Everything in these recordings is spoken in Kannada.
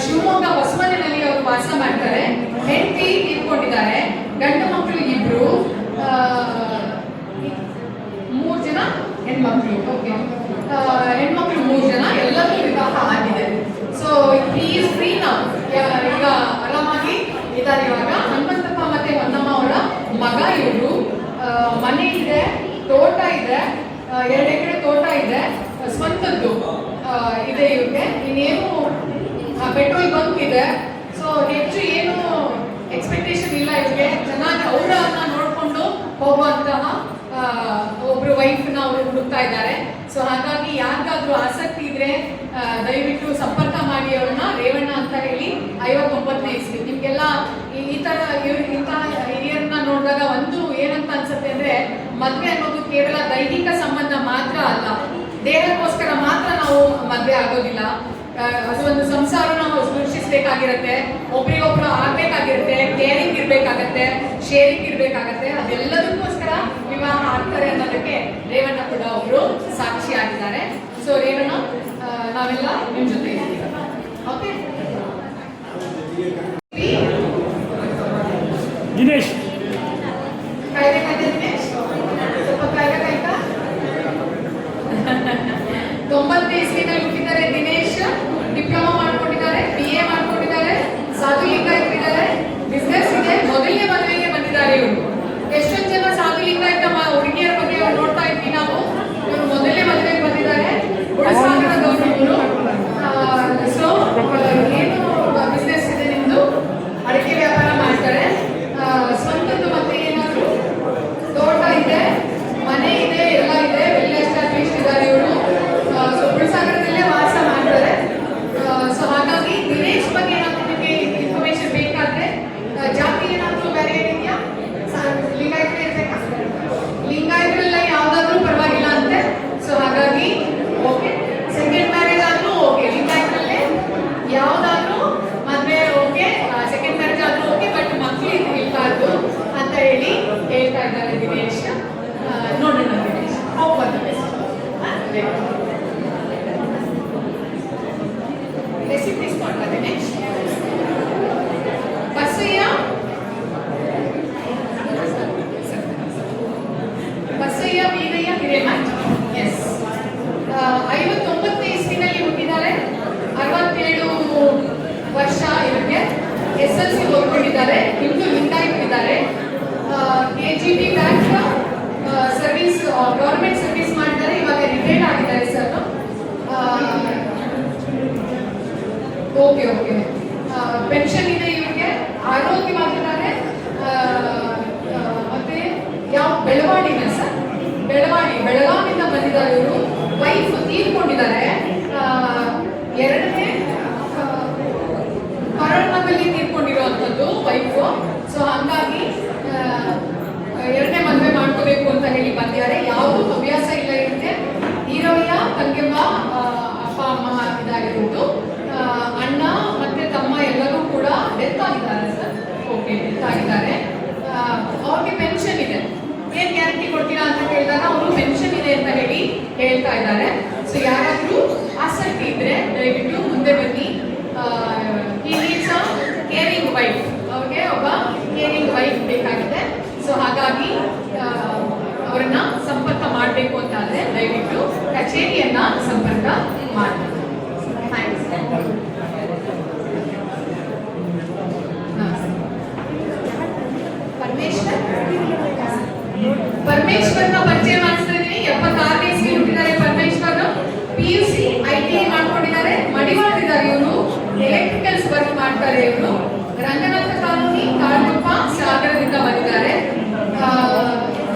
ಶಿವಮೊಗ್ಗ ಹೊಸಮನೆಯಲ್ಲಿ ಅವರು ವಾಸ ಮಾಡ್ತಾರೆ. ಹೆಂಡತಿ ತೀರ್ಕೊಂಡಿದ್ದಾರೆ. ಗಂಡು ಮಕ್ಕಳು ಇಬ್ರು, 3 ಜನ ಹೆಣ್ಮಕ್ಳು. ಓಕೆ, ಹೆಣ್ಮಕ್ಳು 3 ಜನ, ಎಲ್ಲರೂ ವಿವಾಹ ಆಗಿದೆ. ಸೊ ಹಿ ಈಸ್ ಫ್ರೀ ನಾವು, ಈಗ ಆರಾಮಾಗಿ ಇದ್ದಾರೆ. ಇವಾಗ ಹನುಮಂತಪ್ಪ ಮತ್ತೆ ಹೊನ್ನಮ್ಮ ಅವರ ಮಗ ಇವರು. ಮನೆ ಇದೆ, ತೋಟ ಇದೆ, 2 ಎಕರೆ ತೋಟ ಇದೆ, ಸ್ವಂತದ್ದು ಇದೆ ಇವ್ರಿಗೆ. ಇನ್ನೇನು ಪೆಟ್ರೋಲ್ ಬಂಕ್ ಇದೆ. ಸೊ ಹೆಚ್ಚು ಏನು ಎಕ್ಸ್ಪೆಕ್ಟೇಷನ್ ಇಲ್ಲ ಇವ್ರಿಗೆ. ಚೆನ್ನಾಗಿ ಅವರನ್ನ ನೋಡ್ಕೊಂಡು ಹೋಗುವಂತಹ ಒಬ್ರು ವೈಫ್ನ ಅವರು ಹುಡುಕ್ತಾ ಇದ್ದಾರೆ. ಸೊ ಹಾಗಾಗಿ ಯಾರಿಗಾದ್ರೂ ಆಸಕ್ತಿ ಇದ್ರೆ ದಯವಿಟ್ಟು ಸಂಪರ್ಕ ಮಾಡಿ ಅವ್ರನ್ನ. ರೇವಣ್ಣ ಅಂತ ಹೇಳಿ, 59ನೇ ಇಸ್ವಿ. ನಿಮ್ಗೆಲ್ಲ ಈ ತರ ಇಂತಹ ಹಿರಿಯರನ್ನ ನೋಡಿದಾಗ ಒಂದು ಏನಂತ ಅನ್ಸುತ್ತೆ ಅಂದ್ರೆ, ಮದ್ವೆ ಅನ್ನೋದು ಕೇವಲ ದೈಹಿಕ ಸಂಬಂಧ ಮಾತ್ರ ಅಲ್ಲ, ದೇಹಕ್ಕೋಸ್ಕರ ಮಾತ್ರ ನಾವು ಮದ್ವೆ ಆಗೋದಿಲ್ಲ. ಅದು ಒಂದು ಸಂಸಾರ ನಾವು ಸೃಷ್ಟಿಸಬೇಕಾಗಿರುತ್ತೆ, ಒಬ್ರಿಗೊಬ್ರು ಆಗ್ಬೇಕಾಗಿರುತ್ತೆ, ಕೇರಿಂಗ್ ಇರ್ಬೇಕಾಗತ್ತೆ, ಶೇರಿಂಗ್ ಇರ್ಬೇಕಾಗತ್ತೆ. ಅದೆಲ್ಲದಕ್ಕೋಸ್ಕರ ವಿವಾಹ ಆಗ್ತಾರೆ ಅನ್ನೋದಕ್ಕೆ ರೇವಣ್ಣ ಕೂಡ ಒಬ್ರು ಸಾಕ್ಷಿಯಾಗಿದ್ದಾರೆ. ಸೊ ರೇವಣ್ಣ, ನಾವೆಲ್ಲ ನಿಮ್ ಜೊತೆ ಇದ್ದೀವಿ. ಓಕೆ ದಿನೇಶ್, ದಿನೇಶ್ ಸ್ವಲ್ಪ ಕಾಯ್ಬೇಕಾಯ್ತಾ? 90ನೇ ಇಸ್ವಿನಲ್ಲಿ ಹುಟ್ಟಿದ್ದಾರೆ ದಿನೇಶ್. ಡಿಪ್ಲೊಮಾ ಮಾಡ್ಕೊಂಡಿದ್ದಾರೆ, BA ಮಾಡ್ಕೊಂಡಿದ್ದಾರೆ, ಸಾಧು ಲಿಂಗಾಯತರಿದ್ದಾರೆ, ಬಿಸ್ನೆಸ್ ಇದೆ. ಮೊದಲನೇ ಮದುವೆಗೆ ಬಂದಿದ್ದಾರೆ ಇವರು. ಎಷ್ಟೊಂದು ಜನ ಸಾಧು ಲಿಂಗಾಯತ ಹುಡುಗಿಯರ ಬಗ್ಗೆ ನೋಡ್ತಾ ಇದ್ವಿ ನಾವು. ಇವರು ಮೊದಲನೇ ಮದುವೆಗೆ ಬಂದಿದ್ದಾರೆ. ಗುಣಸಾಗರದವರು ಇವರು. ಸೊ ಏನು ಬಿಸ್ನೆಸ್ ಇದೆ ನಿಮ್ದು? ಅಡಿಕೆ ವ್ಯಾಪಾರ ಮಾಡ್ತಾರೆ. ಸ್ವಂತದ್ದು ಮತ್ತೆ ಏನಾದ್ರು ತೋಟ ಇದೆ, ಮನೆ ಇದೆ, ಎಲ್ಲ ಇದೆ. ವೆಲ್ ಎಸ್ಟಾಬ್ಲಿಷ್ಡ್ ಇದ್ದಾರೆ ಇವರು. ಸೊ ಗುಣಸಾಗರದಲ್ಲೇ ವಾಸ ಮಾಡ್ತಾರೆ. ಸೊ ಹಾಗಾಗಿ ದಿನೇಶ್ ಬಗ್ಗೆ ಏನಾದ್ರು ನಿಮಗೆ ಇನ್ಫಾರ್ಮೇಶನ್ ಬೇಕಾದ್ರೆ, ಜಾತಿ ಏನಾದ್ರು ಬೇರೆ ಏನಿದೆಯಾ? ಲಿಂಗಾಯತರೇ ಇರ್ಬೇಕಾ? ಲಿಂಗಾಯತರಲ್ಲ ಯಾವ್ದಾದ್ರೂ ಪರವಾಗಿಲ್ಲ ಅಂತೆ. ಸೊ ಹಾಗಾಗಿ ಓಕೆ, ಸೆಕೆಂಡ್ ಮ್ಯಾರೇಜ್ ಆದ್ರೂ ಓಕೆ, ಲಿಂಗಾಯತರಲ್ಲೇ ಯಾವ್ದಾದ್ರೂ ಮದ್ವೆ ಓಕೆ, ಸೆಕೆಂಡ್ ಮ್ಯಾರೇಜ್ ಆದ್ರೂ ಓಕೆ, ಬಟ್ ಮಕ್ಳು ಇರ್ಬಾರ್ದು ಅಂತ ಹೇಳಿ ಹೇಳ್ತಾ ಇದ್ದಾರೆ ದಿನೇಶ್. ನೋಡೋಣ ದಿನೇಶ್, ಹೋಗ್ ಬಂದ ರೆಸಿಪಿ ಇಸ್ಕೊಂಡ ದಿನೇಶ್. ಬಸಯ್ಯ ವೀರಯ್ಯ ಹಿರೇಮಠ್. ಎಸ್, 59ನೇ ಇಸ್ವಿನಲ್ಲಿ ಹುಟ್ಟಿದ್ದಾರೆ. 67 ವರ್ಷ ಇವ್ರಿಗೆ. SLC ಓದ್ಕೊಂಡಿದ್ದಾರೆ. ಹಿಂದೂ ಲಿಂಗಾಯತರಿದ್ದಾರೆ. KGB bank service, government service ಮಾಡಿದ್ದಾರೆ. ಇವಾಗ ರಿಟೈರ್ಡ್ ಆಗಿದ್ದಾರೆ ಸರ್. ಓಕೆ ಓಕೆ, ಪೆನ್ಷನ್ ಇದೆ ಇವ್ರಿಗೆ. ಆರೋಗ್ಯವಾಗಿದ್ದಾರೆ. ಮತ್ತೆ ಯಾವ ಬೆಳವಾಡಿನ ಸರ್? ಬೆಳಗಾವಿಯಿಂದ ಬಂದಿದ್ದಾರೆ ಇವರು. ವೈಫ್ ತೀರ್ಕೊಂಡಿದ್ದಾರೆ. 2ನೇ ಕರೋನಾದಲ್ಲಿ ತೀರ್ಕೊಂಡಿರುವಂಥದ್ದು ವೈಫ್. ಸೊ ಹಾಗಾಗಿ 2ನೇ ಮದುವೆ ಮಾಡ್ಕೋಬೇಕು ಅಂತ ಹೇಳಿ ಬಂದಿದ್ದಾರೆ. ಯಾವುದೂ ಹವ್ಯಾಸ ಇಲ್ಲ ಇರುತ್ತೆ. ಈರವ್ಯ ತಂಗೆಮ್ಮ ಅಪ್ಪ ಅಮ್ಮ ಇದಾಗಿರುವುದು. ಅಣ್ಣ ಮತ್ತೆ ತಮ್ಮ ಎಲ್ಲರೂ ಕೂಡ ಡೆತ್ ಆಗಿದ್ದಾರೆ ಸರ್. ಓಕೆ, ಡೆತ್ ಆಗಿದ್ದಾರೆ. ಅವ್ರಿಗೆ ಪೆನ್ಷನ್ ಇದೆ. ಏನ್ ಗ್ಯಾರಂಟಿ ಕೊಡ್ತೀರಾ ಅಂತ ಕೇಳಿದಾಗ ಅವರು ಪೆನ್ಷನ್ ಇದೆ ಅಂತ ಹೇಳಿ ಹೇಳ್ತಾ ಇದ್ದಾರೆ. ಸೊ ಯಾರಾದ್ರೂ ಆಸಕ್ತಿ ಇದ್ರೆ ದಯವಿಟ್ಟು ಮುಂದೆ ಬನ್ನಿ. ಕೇರಿಂಗ್ ವೈಫ್, ಅವ್ರಿಗೆ ಒಬ್ಬ ಕೇರಿಂಗ್ ವೈಫ್ ಬೇಕಾಗಿದೆ. ಸೊ ಹಾಗಾಗಿ ಅವರನ್ನ ಸಂಪರ್ಕ ಮಾಡಬೇಕು ಅಂತ ಆದ್ರೆ ದಯವಿಟ್ಟು ಕಚೇರಿಯನ್ನ ಸಂಪರ್ಕ ಮಾಡಿ. ಪರಮೇಶ್ವರ್ನ ಪರಿಚಯ ಮಾಡಿಸ್ತಾ ಇದ್ದೀನಿ. 76ನೇ ಇಸ್ವಿ ಹುಟ್ಟಿದ್ದಾರೆ ಪರಮೇಶ್ವರ್. PUC ITI ಮಾಡ್ಕೊಂಡಿದ್ದಾರೆ. ಮಡಿವಾಳಿದ್ದಾರೆ ಇವರು. ಎಲೆಕ್ಟ್ರಿಕಲ್ಸ್ ವರ್ಕ್ ಮಾಡ್ತಾರೆ ಇವರು. ರಂಗನಾಥ ಕಾಲೋನಿ, ತಾಳ್ಗುಪ್ಪ, ಸಾಗರದಿಂದ ಬಂದಿದ್ದಾರೆ.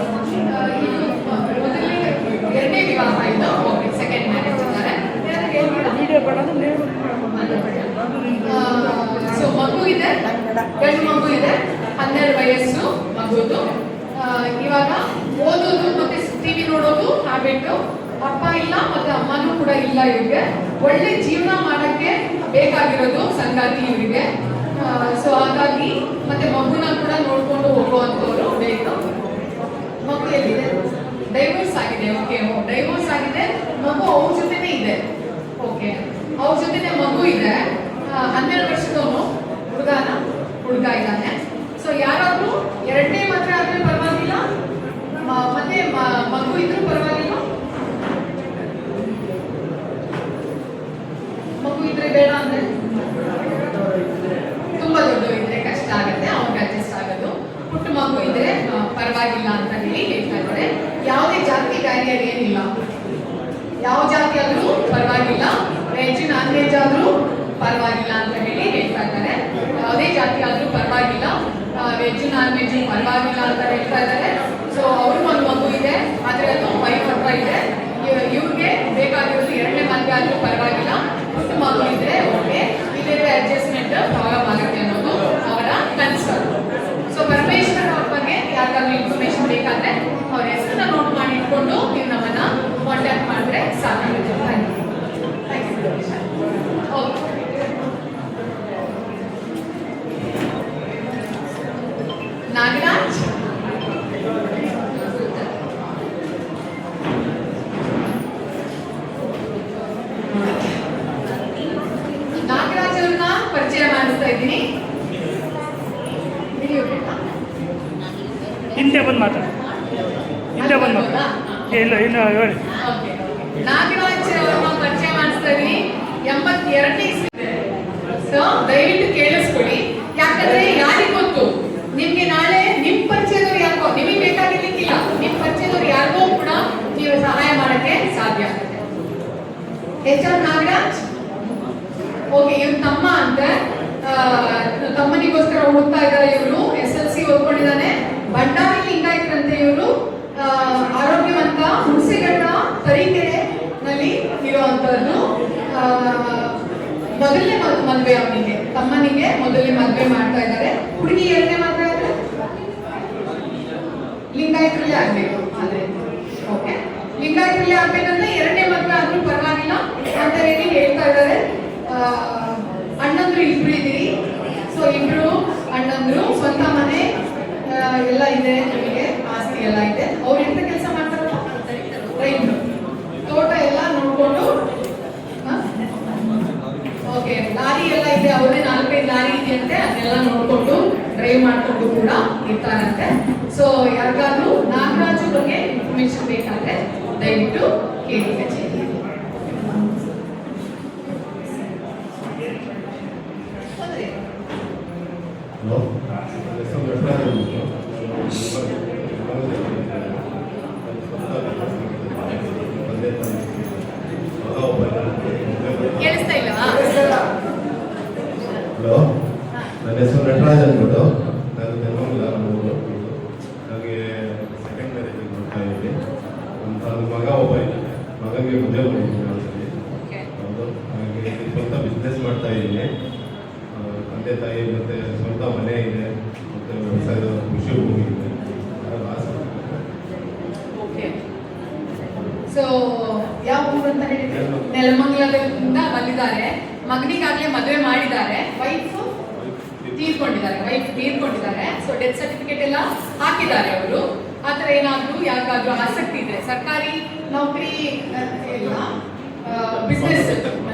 ಮೊದಲನೇ 2ನೇ ವಿವಾಹ ಇದು. ಓಕೆ, ಸೆಕೆಂಡ್ ಮ್ಯಾರೇಜ್ ಇದ್ದಾರೆ. ಸೊ ಮಗು ಇದೆ, ಗಂಡು ಮಗು ಇದೆ. 12 ವಯಸ್ಸು ಮಗುದು. ಇವಾಗ ಓದೋದು ಮತ್ತೆ ಟಿವಿ ನೋಡೋದು ಹ್ಯಾಬಿಟ್. ಅಪ್ಪ ಇಲ್ಲ ಮತ್ತೆ ಅಮ್ಮನೂ ಕೂಡ ಇಲ್ಲ ಇವ್ರಿಗೆ. ಒಳ್ಳೆ ಜೀವನ ಮಾಡಕ್ಕೆ ಬೇಕಾಗಿರೋದು ಸಂಗಾತಿ ಇವರಿಗೆ. ಸೊ ಹಾಗಾಗಿ ಮತ್ತೆ ಮಗುನ ಕೂಡ ನೋಡ್ಕೊಂಡು ಹೋಗುವಂತವ್ರು ಬೇಕು. ಮಗು ಎಲ್ಲಿದೆ? ಡೈವೋರ್ಸ್ ಆಗಿದೆ. ಓಕೆ, ಡೈವೋರ್ಸ್ ಆಗಿದೆ. ಮಗು ಅವ್ರ ಜೊತೆನೇ ಇದೆ. ಓಕೆ, ಅವ್ರ ಜೊತೆನೆ ಮಗು ಇದೆ. 12 ಪರವಾಗಿಲ್ಲ ಅಂತ ಹೇಳಿ ಹೇಳ್ತಾ ಇದ್ದಾರೆ. ಯಾವುದೇ ಜಾತಿ ಬ್ಯಾರಿಯರ್ ಏನಿಲ್ಲ, ಯಾವ ಜಾತಿ ಆದ್ರೂ ಪರವಾಗಿಲ್ಲ, ವೆಜ್ ನಾನ್ ವೆಜ್ ಆದ್ರೂ ಪರವಾಗಿಲ್ಲ ಅಂತ ಹೇಳಿ ಹೇಳ್ತಾ ಇದ್ದಾರೆ. ಯಾವುದೇ ಜಾತಿ ಆದ್ರೂ ಪರವಾಗಿಲ್ಲ, ವೆಜ್ ನಾನ್ ವೆಜ್ ಪರವಾಗಿಲ್ಲ ಅಂತ ಹೇಳ್ತಾ ಇದ್ದಾರೆ. ಸೊ ಅವ್ರಿಗೂ ಒಂದು ಮಗು ಇದೆ, ಆದ್ರೆ ಅದು ವೈಫ್ ಹತ್ರ ಇದೆ. ಇವ್ರಿಗೆ ಬೇಕಾಗಿರೋದು ಎರಡನೇ ಮದುವೆ ಆದ್ರೂ ಪರವಾಗಿಲ್ಲ, ಪುಟ್ಟ ಮಗು ಇದ್ರೆ ಓಕೆ, ಇಲ್ಲಿರುವ ಅಡ್ಜಸ್ಟ್ಮೆಂಟ್ ಪ್ರಾಬ್ಲಮ್ ಆಗುತ್ತೆ ಅನ್ನೋದು ಅವರ ಕನ್ಸರ್ನ್. ಸೊ ಪರಮೇಶ್ವರ್ ಅವ್ರ ಬಗ್ಗೆ ಯಾರಿಗಾದ್ರೂ ಇನ್ಫಾರ್ಮೇಶನ್ ಬೇಕಾದ್ರೆ ಅವ್ರ ಹೆಸರನ್ನ ನೋಟ್ ಮಾಡಿ ಇಟ್ಕೊಂಡು ನೀವು ನಮ್ಮನ್ನ ಕಾಂಟ್ಯಾಕ್ಟ್ ಮಾಡಿದ್ರೆ ಸಾಕಾಗುತ್ತೆ. Thank you. ಓಕೆ, ನಾಗರಾಜ್ ಅವ್ರನ್ನ ಪರಿಚಯ ಮಾಡಿಸ್ತಾ ಇದ್ದೀನಿ. ಹಿಂದೆ ಬಂದು ಮಾತಾಡ, ಹಿಂದೆ ಬಂದು ಇಲ್ಲ ಇನ್ನು ಹೇಳಿ. ನಾಗರಾಜ್ ಅವ್ರನ್ನ ಪರಿಚಯ ಮಾಡಿಸ್ತಾ ಇದ್ದೀನಿ. 82ನೇ ಸೊ ದಯವಿಟ್ಟು ಕೇಳಿಸ್ಕೊಳ್ಳಿ, ಯಾಕಂದ್ರೆ ಯಾರಿಗೆ ಗೊತ್ತು ನಿಮ್ಗೆ ನಾಳೆ ನಿಮ್ ಪರಿಚಯದವ್ರು ಯಾಕೋ ನಿಮಗೆ ಬೇಕಾಗಿರ್ಲಿಕ್ಕಿಲ್ಲ, ನಿಮ್ ಪರಿಚಯದವ್ರು ಯಾರಿಗೋ ಕೂಡ ನೀವು ಸಹಾಯ ಮಾಡಕ್ಕೆ ಸಾಧ್ಯ ಆಗುತ್ತೆ. HR ನಾಗರಾಜ್ ಓಕೆ, ಇವ್ರ ತಮ್ಮ ಅಂತ ತಮ್ಮನಿಗೋಸ್ಕರ ಓದ್ತಾ ಇದ್ದಾರೆ. ಇವರು SLC ಓದ್ಕೊಂಡಿದ್ದಾನೆ. ಬಂಡಾರಿ ಲಿಂಗಾಯತರಂತೆ ಇವರು. ಆರೋಗ್ಯವಂತ, ಹುಣಸೆಘಟ್ಟ ತರೀಕೆರೆನಲ್ಲಿ ಇರುವಂತದ್ದು. ಮೊದಲನೇ ಮದುವೆ ಅವನಿಗೆ, ತಮ್ಮನಿಗೆ ಮೊದಲನೇ ಮದುವೆ ಮಾಡ್ತಾ ಇದ್ದಾರೆ. ಹುಡುಗಿ ಎರಡನೇ ಮದುವೆ ಆದ್ರೆ ಲಿಂಗಾಯತರಲ್ಲೇ ಆಗ್ಬೇಕು. ಆದ್ರೆ ಓಕೆ, ಲಿಂಗಾಯತರಲ್ಲೇ ಆಗ್ಬೇಕಂದ್ರೆ ಎರಡನೇ ಮದುವೆ ಆದ್ರೂ ಪರವಾಗಿಲ್ಲ ಅಂತ ಹೇಳಿ ಹೇಳ್ತಾ ಇದ್ದಾರೆ. ಅಣ್ಣಂದ್ರು ಇಬ್ರು ಇದ್ದೀರಿ. ಸೊ ಇಬ್ರು ಅಣ್ಣಂದ್ರು, ಸ್ವಂತ ಮನೆ ಎಲ್ಲ ಇದೆ, ನಿಮಗೆ ಆಸ್ತಿ ಎಲ್ಲ ಇದೆ. ಅವ್ರು ಎಂತ ಕೆಲಸ ಮಾಡ್ತಾರಲ್ಲ, ರೈತರು, ತೋಟ ಎಲ್ಲ ನೋಡ್ಕೊಂಡು, ಓಕೆ, ಲಾರಿ ಎಲ್ಲ ಇದೆ, ಅವ್ರದೇ 4-5 ಲಾರಿ ಇದೆಯಂತೆ, ಅದನ್ನೆಲ್ಲ ನೋಡ್ಕೊಂಡು ಡ್ರೈವ್ ಮಾಡ್ಕೊಂಡು ಕೂಡ ಇರ್ತಾರಂತೆ. ಸೊ ಯಾರಿಗಾದ್ರೂ ನಾಗರಾಜು ಬಗ್ಗೆ ಇನ್ಫಾರ್ಮೇಶನ್ ಬೇಕಾದ್ರೆ ದಯವಿಟ್ಟು ಕೇಳಿ ಕಚೇರಿ. ಕೇಳಿಸ್ತಾ ಇಲ್ಲ? ಹಲೋ, ನನ್ನ ಹೆಸರು ನಟರಾಜ್ ಅಂದ್ಬಿಟ್ಟು, ನಾನು ನೆಲಮಂಗಲ ಊರು. ನನಗೆ ಸೆಕೆಂಡ್ ಮ್ಯಾರೇಜ್ ಮಾಡ್ತಾ ಇದ್ದೀನಿ. ನನ್ನ ಮಗ ಒಬ್ಬ ಇದ್ದಾನೆ, ಮಗನಿಗೆ ಮದುವೆ ಮಾಡಿದ್ದೀನಿ ನಾನಲ್ಲಿ. ಹೌದು, ಹಾಗೆ ಸ್ವಂತ ಬಿಸ್ನೆಸ್ ಮಾಡ್ತಾ ಇದ್ದೀನಿ. ತಂದೆ ತಾಯಿ ಮತ್ತು ಸ್ವಂತ ಮನೆ ಇದೆ, ಮತ್ತು ವ್ಯವಸಾಯದ ಕೃಷಿ ಭೂಮಿ ಇದೆ. ಸೊ ಯಾವ ಊರು ಅಂತ ಹೇಳಿದ್ರೆ ನೆಲಮಂಗಲದಿಂದ ಬಂದಿದ್ದಾರೆ. ಮಗನಿಗಾಗ್ಲೇ ಮದುವೆ ಮಾಡಿದ್ದಾರೆ, ವೈಫ್ ತೀರ್ಕೊಂಡಿದ್ದಾರೆ. ಸೊ ಡೆತ್ ಸರ್ಟಿಫಿಕೇಟ್ ಎಲ್ಲ ಹಾಕಿದ್ದಾರೆ ಅವರು. ಆತರ ಏನಾದ್ರೂ ಯಾರಿಗಾದ್ರೂ ಆಸಕ್ತಿ ಇದೆ, ಸರ್ಕಾರಿ ನೌಕರಿ ಇಲ್ಲ, ಬಿಸ್ನೆಸ್,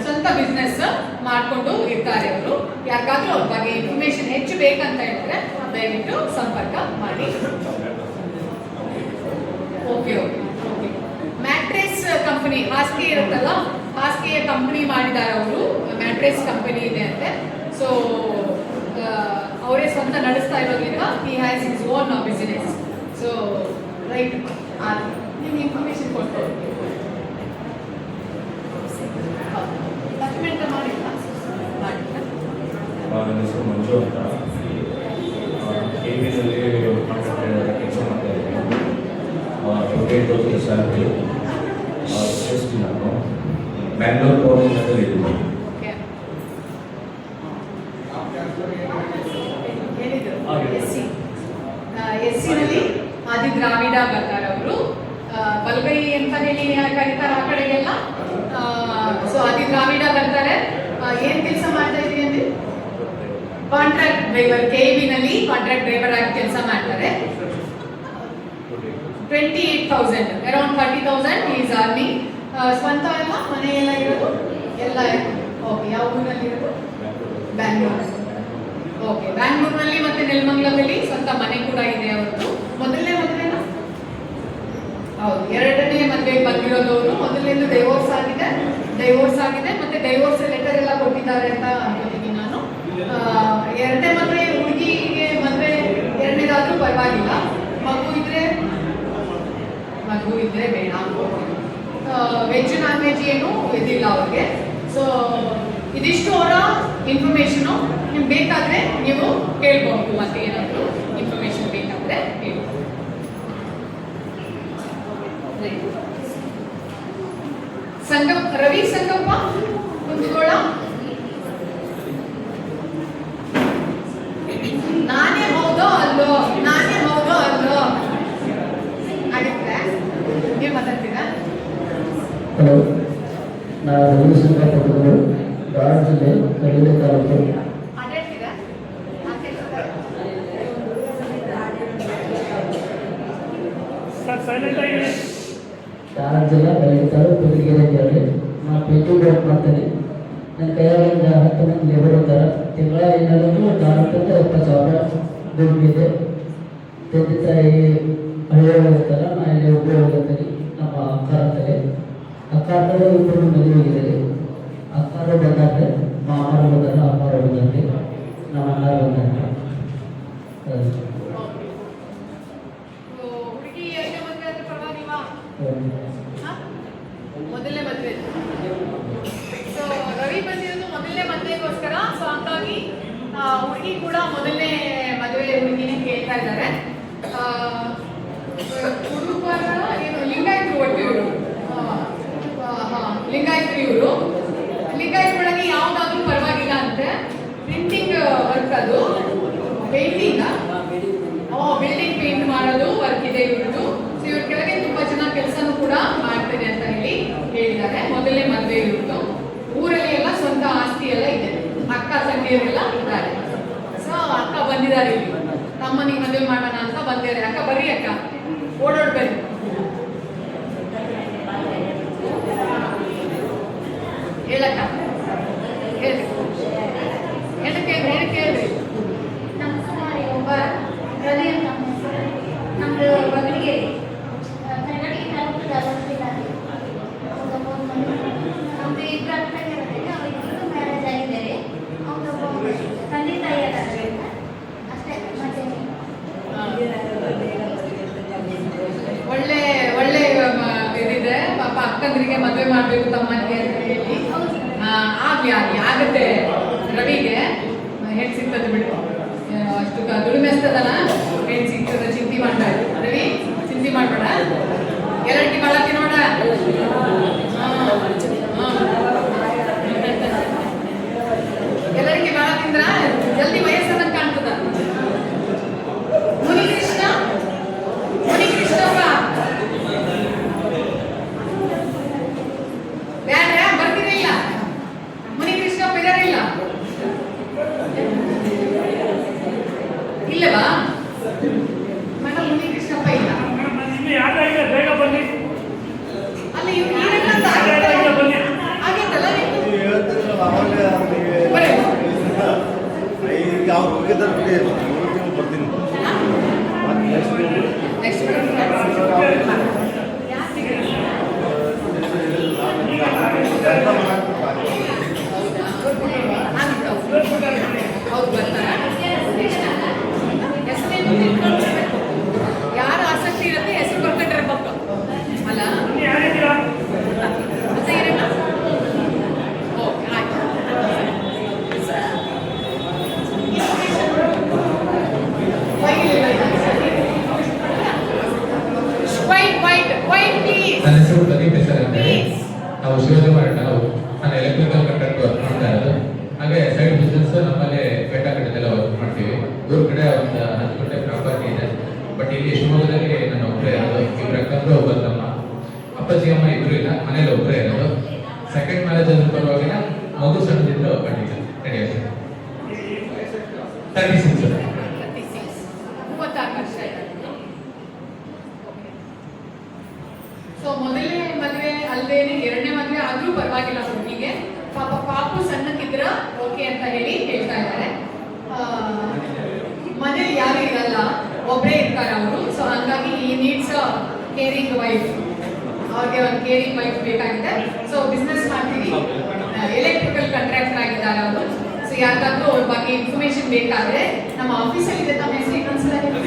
ಸ್ವಂತ ಬಿಸ್ನೆಸ್ ಮಾಡ್ಕೊಂಡು ಇರ್ತಾರೆ ಅವರು. ಯಾರಿಗಾದ್ರೂ ಅವ್ರ ಬಗ್ಗೆ ಇನ್ಫಾರ್ಮೇಶನ್ ಹೆಚ್ಚು ಬೇಕಂತ ಹೇಳಿದ್ರೆ ದಯವಿಟ್ಟು ಸಂಪರ್ಕ ಮಾಡಿ. Okay okay okay. Mattress company ಹಾಸಿಗೆ ಇರುತ್ತಲ್ಲ, ಹಾಸಿಗೆಯ ಕಂಪನಿ ಮಾಡಿದ್ದಾರೆ ಅವರು. ಮ್ಯಾಟ್ರೆಸ್ ಕಂಪನಿ ಇದೆ ಅಂತೆ. ಸೊ ಅವರೇ ಸ್ವಂತ ನಡೆಸ್ತಾ ಇರೋದ್ರಿಂದ he has his own business. So right, ನಿಮ್ಗೆ ಇನ್ಫಾರ್ಮೇಶನ್ ಕೊಟ್ಟು ಡಾಕ್ಯುಮೆಂಟ್ ಮಾಡಿಲ್ಲ. ನನ್ನ ಹೆಸರು ಮಂಜು ಅಂತ, KVನಲ್ಲಿ ಕೆಲಸ ಮಾಡ್ತಾ ಇದ್ದೀನಿ. 28,000 ಸ್ಯಾಲರಿ. ನಾನು ಬ್ಯಾಂಗ್ಳೂರ್ ಗೌರ್ಮೆಂಟಲ್ಲಿ ಇದ್ದೀನಿ. SC ಆದಿ ದ್ರಾವಿಡ ಬರ್ತಾರೆ ಅವರು. ಬಲಗೈ ಅಂತ ಹೇಳಿ ಕರೀತಾರೆ ಆ ಕಡೆಗೆಲ್ಲ. ಸೊ ಆದಿ ದ್ರಾವಿಡ ಬರ್ತಾರೆ. ಏನ್ ಕೆಲಸ ಮಾಡ್ತಾ ಇದ್ದೀರಿ ಅಂದ್ರೆ ಕಾಂಟ್ರಾಕ್ಟ್ ಡ್ರೈವರ್, KVನಲ್ಲಿ ಕಾಂಟ್ರಾಕ್ಟ್ ಡ್ರೈವರ್ ಆಗಿ ಕೆಲಸ ಮಾಡ್ತಾರೆ. 28,000, ಅರೌಂಡ್ 30,000 ಈಸ್ ಅರ್ನಿಂಗ್. ಸ್ವಂತ ಎಲ್ಲ ಮನೆ ಎಲ್ಲ ಇರೋದು ಎಲ್ಲ ಓಕೆ. ಯಾವ ಊರಲ್ಲಿ ಇರೋದು? ಬ್ಯಾಂಗ್ಳೂರ್. ಓಕೆ, ಬ್ಯಾಂಗ್ಳೂರ್ನಲ್ಲಿ ಮತ್ತೆ ನೆಲಮಂಗಲದಲ್ಲಿ ಸ್ವಂತ ಮನೆ ಕೂಡ ಇದೆ ಅವ್ರದ್ದು. ಮೊದಲನೇ ಮದುವೆನಾ? ಹೌದು, ಎರಡನೇ ಮದುವೆಗೆ ಬಂದಿರೋದವರು. ಮೊದಲನೇದು ಡೈವೋರ್ಸ್ ಆಗಿದೆ ಮತ್ತೆ ಡೈವೋರ್ಸ್ ಲೆಟರ್ ಎಲ್ಲ ಕೊಟ್ಟಿದ್ದಾರೆ ಅಂತ ಅನ್ಕೋತೀನಿ ನಾನು. ಎರಡನೇ ಮದುವೆ ಹುಡುಗಿಗೆ ಮದುವೆ ಎರಡನೇದಾದ್ರೂ ಪರವಾಗಿಲ್ಲ, ಮಗು ಇದ್ರೆ ಮಗು ಇದ್ರೆ ಬೇಡ. ವೆಜ್ ನಾನ್ ವೆಜ್ ಏನು ಇದಿಲ್ಲ ಅವ್ರಿಗೆ. ಸೊ ಇದಿಷ್ಟು ಅವರ ಇನ್ಫಾರ್ಮೇಶನು. ನಿಮ್ಗೆ ಬೇಕಾದ್ರೆ ನೀವು ಕೇಳ್ಬಹುದು, ಮತ್ತೆ ಏನಾದರೂ ಇನ್ಫಾರ್ಮೇಶನ್ ಬೇಕಾದ್ರೆ ಹೇಳಿ. ಸಂಗಪ್ಪ, ರವಿ ಸಂಗಪ್ಪ ಕುಂತ್ಕೊಳ್ಳ. ನಾನೇ ಹೌದೋ ಅಲ್ಲೋ, ನಾನೇ ಹೌದೋ ಅಲ್ಲೋ ಆಗಿದ್ರೆ ನೀವು ಮಾತಾಡ್ತೀರಾ? ಹಲೋ, ನಾನು ರವಿಶಂಕರ್ ಪಟ್ಟಣಗಳು, ಧಾರವಾಡ ಜಿಲ್ಲೆ ಕಡಲೆ ತಾಲೂಕು. ಅಡ್ಡಾಡ್ತೀರಾ? ಸರ್ ಸೈಲೆಂಟ್ ಆಗಿ ಧಾರವಾಡ ಜಿಲ್ಲೆ ಕಡಲೆ ತಾಲೂಕು ಹುಲಿಗೆರೆ ಅಂತ ಹೇಳಿ ನಾನು ಪೇಂಟಿಂಗ್ ವರ್ಕ್ ಮಾಡ್ತೇನೆ. ನನ್ನ ಕೈಯಾಗ ಒಂದು 10 ಮಂದಿ ಲೇಬರ್ ಇದ್ದಾರೆ. ತಿಂಗಳ ಏನಾದರೂ 40,000 ದುಡ್ಡು ಇದೆ. ತಂದೆ ತಾಯಿ ಹಳ್ಳಿಯೊಳಗೆ ಇರ್ತಾರೆ, ನಾನು ಇಲ್ಲಿ ಒಬ್ಬರು ಹೋಗಿರ್ತೀನಿ. ನಮ್ಮ ಅಕ್ಕಾರ ಅಂತಾರೆ, ಅಕ್ಕಾರರು ಇಬ್ಬರು ಮದುವೆಗಿದ್ದಾರೆ. ಅಕ್ಕಾರು ಬಂದಾದ್ರೆ ಮಾಮಾರು ಬಂದಾರೆ, ಅಮ್ಮಾರು ಬಂದಾರೆ, ನಮ್ಮ ಅಣ್ಣಾರು ಬಂದಾರೆ. ಹುಡುಗಿ ಎರಡನೇ ಮದುವೆ ಆದ್ರೆ ಪರವಾಗಿಲ್ವಾ? ಮೊದಲನೇ ಮದುವೆ. ಸೊ ರವಿ ಬಂದಿರೋದು ಮೊದಲನೇ ಮದುವೆಗೋಸ್ಕರ. ಸೊ ಹಂಗಾಗಿ ಹುಡುಗಿ ಕೂಡ ಮೊದಲನೇ ಮದುವೆ ಹುಡುಗಿನೇ ಕೇಳ್ತಾ ಇದ್ದಾರೆ. ಹುಡುಗರ ಏನು ಲಿಂಗಾಯತರು ಒಟ್ಟು ಇವರು, ಲಿಂಗಾಯತರು ಇವರು. ಲಿಂಗಾಯತರೊಳಗೆ ಯಾವುದಾದ್ರೂ ಪರವಾಗಿಲ್ಲ ಅಂತೆ. ಪ್ರಿಂಟಿಂಗ್ ವರ್ಕ್, ಅದು ಪೇಂಟಿಂಗ್, ಬಿಲ್ಡಿಂಗ್ ಪೇಂಟ್ ಮಾಡೋದು ವರ್ಕ್ ಇದೆ ಇವ್ರದ್ದು. ಸೊ ಇವ್ರ ಕೆಳಗೆ ತುಂಬಾ ಜನ ಕೆಲಸನೂ ಕೂಡ ಮಾಡ್ತೇನೆ ಅಂತ ಹೇಳಿದ್ದಾರೆ. ಮೊದಲನೇ ಮದುವೆ ಇವ್ರದ್ದು. ಊರಲ್ಲಿ ಎಲ್ಲ ಸ್ವಂತ ಆಸ್ತಿ ಎಲ್ಲ ಇದೆ, ಅಕ್ಕ ತಂಗಿಯರೆಲ್ಲ ಇದ್ದಾರೆ. ಸೊ ಅಕ್ಕ ಬಂದಿದ್ದಾರೆ ಇಲ್ಲಿ, ತಮ್ಮನಿಗೆ ಮದುವೆ ಮಾಡೋಣ ಅಂತ ಬಂದಿದ್ದಾರೆ. ಅಕ್ಕ ಬರ್ರಿ, ಅಕ್ಕ ಓಡೋಡ್ ಬರ್ರಿ. ಹೇಳಕ್ಕ, ಹೇಳಿ, ಹೇಳಕ್ಕೆ ಹೇಳ್ರಿ. ನಮಸ್ಕಾರ. ಒಬ್ಬ ರವಿ ಅಂತ ನಮ್ಮ ಹೆಸರು. ನಮ್ಮದು ಬಗಲಿಗೆರೆ ತಾಲೂಕು ಧಾರವಾಡ ಜಿಲ್ಲೆ. ನಮ್ಮದು ಇಬ್ಬರು ಅಕ್ಕ ತಂಗಿಯರಿದ್ದಾರೆ. ಅವರಿಬ್ಬರು ಮ್ಯಾರೇಜ್ ಆಗಿದ್ದಾರೆ. ಅವ್ರೊಬ್ಬ ತಂದೆ ತಾಯಿ ಅದಾರೆ ಅಷ್ಟೇ. ಮತ್ತೆ ಒಳ್ಳೆ ಒಳ್ಳೆ ಇದಿದೆ ಪಾಪ. ಅಕ್ಕಂದ್ರಿಗೆ ಮದುವೆ ಮಾಡ್ಬೇಕು ತಮ್ಮನಿಗೆ ಅಂತ ಹೇಳಿ ಆಗ್ಲಿ ಆಗ್ಲಿ ಆಗತ್ತೆ. ರವಿಗೆ ಹೆಣ್ಣು ಸಿಗ್ತದೆ ಬಿಡು, ಅಷ್ಟು ದುಡಿಮೆ ಅಷ್ಟದಲ್ಲ, ಹೆಣ್ಣು ಸಿಗ್ತದೆ. ಚಿಂತೆ ಮಾಡಬೇಡ ರವಿ, ಚಿಂತೆ ಮಾಡಬೇಡ. ಎಲ್ಲರಿಗೆ ಮಾಡಕ್ಕೆ ನೋಡ. ಎಲ್ಲರಿಗೆ ಬಾಳ ತಿಂದ್ರ ಜಲ್ದಿ ವಯಸ್ಸನ್ನ ಕಾಣ್ತದ. ಮುನಿಕೃಷ್ಣ, ಮುನಿಕೃಷ್ಣಪ್ಪ ಬ್ಯಾಡ ಬರ್ತಿರಲಿಲ್ಲ. ಮುನಿಕೃಷ್ಣಪ್ಪ ಇದಾರಿಲ್ಲ, ಇಲ್ಲವಾ ಮೇಡಮ್? ಮುನಿಕೃಷ್ಣಪ್ಪ ಇಲ್ಲ. ಇಲ್ಲಿ ಯಾಕಾಗಿದೆ, ಬೇಗ ಬನ್ನಿ. ಅಲ್ಲಿ ಇವ್ರು ಏನಂತ ಬೇಗ ಬನ್ನಿ. ಆಗೈತಲ್ಲ ನೀವು ಹೇಳ್ತಿದ್ರಲ್ಲ ಅವಾಗಲೇ ಅವನಿಗೆ ಬರೀ ಈಗ ಅವ್ರು ಹೋಗಿದ್ದಾರೆ ಬರ್ತೀನಿ. ನೆಕ್ಸ್ಟ್ ಹೌದು ಬರ್ತಾರೆ. ಯಾರು ಆಸಕ್ತಿ ಇರುತ್ತೆ ಹೆಸರು ಬರ್ಕೊಂಡ್ರೆ ಪಕ್ಕ ಅಲ್ಲ. ಬನ್ನಿ, ಯಾರಿದ್ದೀರಾ? ಮತ್ತೆ ಏನಣ್ಣ? ಓಕೆ ಆಯ್ತು. White white white please. ನನ್ನ ಹೆಸರು ಪ್ರದೀಪ್ ಹೆಸರು ಅಂತ ಹೇಳಿ. Please. ನಾವು ಶಿವಕುಮಾರ್ ಅಂತ. ನಾನು ಎಲೆಕ್ಟ್ರಿಕಲ್ ಕಾಂಟ್ರಾಕ್ಟ್ ವರ್ಕ್ ಮಾಡ್ತಾ ಇರೋದು. ಹಾಗೆ ಸೈಡ್ ಬಿಸ್ನೆಸ್ ನಮ್ಮಲ್ಲಿ ಬೆಟ್ಟ ಕಡೆದೆಲ್ಲ ವರ್ಕ್ ಮಾಡ್ತೀವಿ. ಊರ ಕಡೆ ಒಂದು 10 ಗಂಟೆ ಪ್ರಾಪರ್ಟಿ ಇದೆ. ಬಟ್ ಇಲ್ಲಿ ಶಿವಮೊಗ್ಗದಲ್ಲಿ ನಾನು ಒಬ್ಬರೇ ಇರೋದು. ಇಬ್ಬರು ಅಕ್ಕಂದ್ರು, ಒಬ್ಬ ತಮ್ಮ. ಅಪ್ಪಾಜಿ ಅಮ್ಮ ಇಬ್ಬರು ಇಲ್ಲ, ಮನೇಲಿ ಒಬ್ಬರೇ ಇರೋದು. ಸೆಕೆಂಡ್ ಮ್ಯಾರೇಜ್ ಅಂತ ಬರುವಾಗಿನ ಮಗು ಸಣ್ಣದಿದ್ದು ಖಂಡಿತ ನಡೆಯುತ್ತೆ. 36 36 ವರ್ಷ ಇದೆ. ಸೊ ಮೊದಲನೇ ಮದುವೆ ಅಲ್ಲದೇನೆ ಎರಡನೇ ಮದುವೆ ಆದ್ರೂ ಪರವಾಗಿಲ್ಲ ಹುಡುಗಿಗೆ. ಪಾಪು ಸಣ್ಣಕ್ಕಿದ್ರ ಓಕೆ ಅಂತ ಹೇಳ್ತಾ ಇದ್ದಾರೆ. ಮನೇಲಿ ಯಾರು ಇರಲ್ಲ, ಒಬ್ಬರೇ ಇರ್ತಾರೆ ಅವರು. ಸೊ ಹಂಗಾಗಿ ಈ ನೀಡ್ಸ್ ಕೇರಿಂಗ್ ವೈಫ್, ಅವ್ರಿಗೆ ಒಂದು ಕೇರಿಂಗ್ ವೈಫ್ ಬೇಕಾಗಿದೆ. ಸೊ ಬಿಸ್ನೆಸ್ ಮಾಡ್ತೀವಿ, ಎಲೆಕ್ಟ್ರಿಕಲ್ ಕಾಂಟ್ರಾಕ್ಟರ್ ಆಗಿದ್ದಾರೆ ಅವರು. ಸೊ ಯಾರಿಗಾದ್ರೂ ಅವ್ರ ಬಗ್ಗೆ ಇನ್ಫಾರ್ಮೇಶನ್ ಬೇಕಾದ್ರೆ ನಮ್ಮ ಆಫೀಸಲ್ಲಿ ಇದೆ. ತಮ್ಮ ಹೆಸರು ಇನ್ನೊಂದ್ಸಲ ಹೇಳಿ.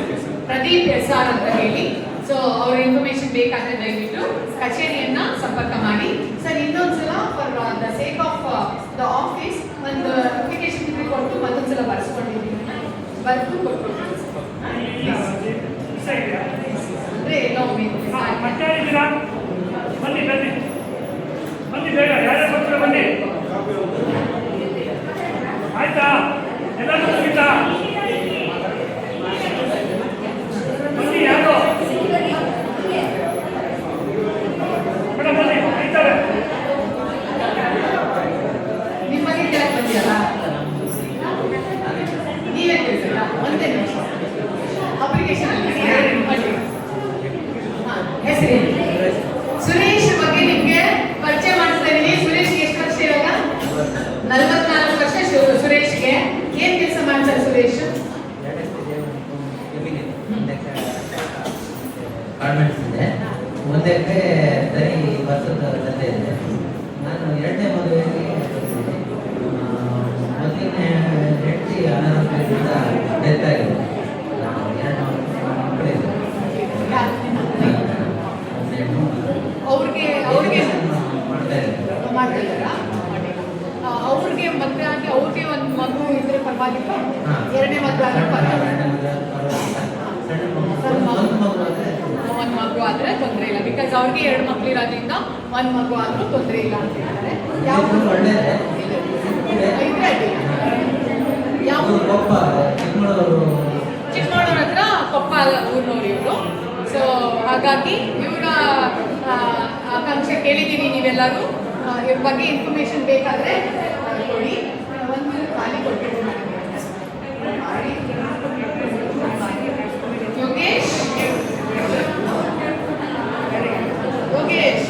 ಪ್ರದೀಪ್ SR ಅಂತ ಹೇಳಿ. ಸೊ ಅವ್ರ ಇನ್ಫಾರ್ಮೇಶನ್ ಬೇಕಾದ್ರೆ ದಯವಿಟ್ಟು ಕಚೇರಿಯನ್ನ ಸಂಪರ್ಕ ಮಾಡಿ. ಸರ್ ಇನ್ನೊಂದ್ಸಲ for the sake of the office ಒಂದು ಅಪ್ಲಿಕೇಶನ್ ಕೊಟ್ಟು ಮತ್ತೊಂದ್ಸಲ ಬರ್ಸ್ಕೊಂಡಿದ್ದೀನಿ, ಬರ್ದು ಕೊಟ್ಟು ಅಂದ್ರೆ ಏನೋ ಮತ್ತೆ ಇದ್ದೀರಾ? ಬನ್ನಿ ಬನ್ನಿ ಬನ್ನಿ, ಬೇಗ ಯಾರ್ಯಾರು ಬರ್ತೀರ ಬನ್ನಿ. ಆಯ್ತಾ? ಎಲ್ಲರೂ ಮುಗಿತಾ? ಬನ್ನಿ ಯಾರು ಮೇಡಮ್ ಬನ್ನಿ, ಆಯ್ತಾರೆ. ನಿಮಗೆ ಕೆಳಗೆ ಬಂದಿಯಲ್ಲ ನೀವೇ ತಿಳಿಸಿಲ್ಲ, ಒಂದೇ ನಿಮಿಷ ಅಪ್ಲಿಕೇಶನ್ ಅಲ್ಲಿ ಹೆಸರು ಸುರೇಶ್ ಬಗ್ಗೆ ನಿಮ್ಗೆ ಪರಿಚಯ ಮಾಡಿಸ್ತಾ ಇದೀನಿ. ಸುರೇಶ್ಗೆ ಎಷ್ಟು ವರ್ಷ ಇವಾಗ? 44 ವರ್ಷ. ಸುರೇಶ್ಗೆ ಏನ್ ಕೆಲಸ ಮಾಡ್ತಾರೆ ಸುರೇಶ್? ಗಾರ್ಮೆಂಟ್ಸ್ ಇದೆ, ಒಂದು ಎಕರೆ ದರಿ ಭತ್ತದ ಗದ್ದೆ ಇದೆ. ನಾನು ಎರಡನೇ ಮದುವೆಗೆ ಮೊದಲನೇ ಹೆಂಡತಿ ಅನಾರೋಗ್ಯದಿಂದ ಡೆತ್ ಆಗಿದೆ. ಎರಡು ಮಕ್ಕಳಿದೆ. ಅವ್ರಿಗೆ ಮಾಡ್ತಾ ಇದ್ದಾರಾ? ಅವ್ರಿಗೆ ಮದುವೆ ಆಗಿ ಅವ್ರಿಗೆ ಒಂದು ಮಗು ಇದ್ರೆ ಪರವಾಗಿಲ್ಲ, ಎರಡನೇ ಮದುವೆ ಆದ್ರೆ ಪರವಾಗಿಲ್ಲ, ಒಂದು ಮಗು ಆದ್ರೆ ತೊಂದರೆ ಇಲ್ಲ. ಬಿಕಾಸ್ ಅವ್ರಿಗೆ 2 ಮಕ್ಳು ಇರೋದ್ರಿಂದ ಒಂದು ಮಗು ಆದ್ರೂ ತೊಂದರೆ ಇಲ್ಲ ಅಂತ ಹೇಳ್ತಾರೆ. ಯಾವ ಚಿಕ್ಕಮಗಳೂರು ಹತ್ರ ಕೊಪ್ಪ ಊರಿನವ್ರು ಇವರು. ಸೊ ಹಾಗಾಗಿ ಇವರ ಆಕಾಂಕ್ಷೆ ಕೇಳಿದ್ದೀನಿ ನೀವೆಲ್ಲರೂ. ಇವ್ರ ಬಗ್ಗೆ ಇನ್ಫಾರ್ಮೇಶನ್ ಬೇಕಾದ್ರೆ ಕೊಡಿ. ಒಂದು ಖಾಲಿ ಕೊಟ್ಟಿದ್ದು ಯೋಗೇಶ್ ಯೋಗೇಶ್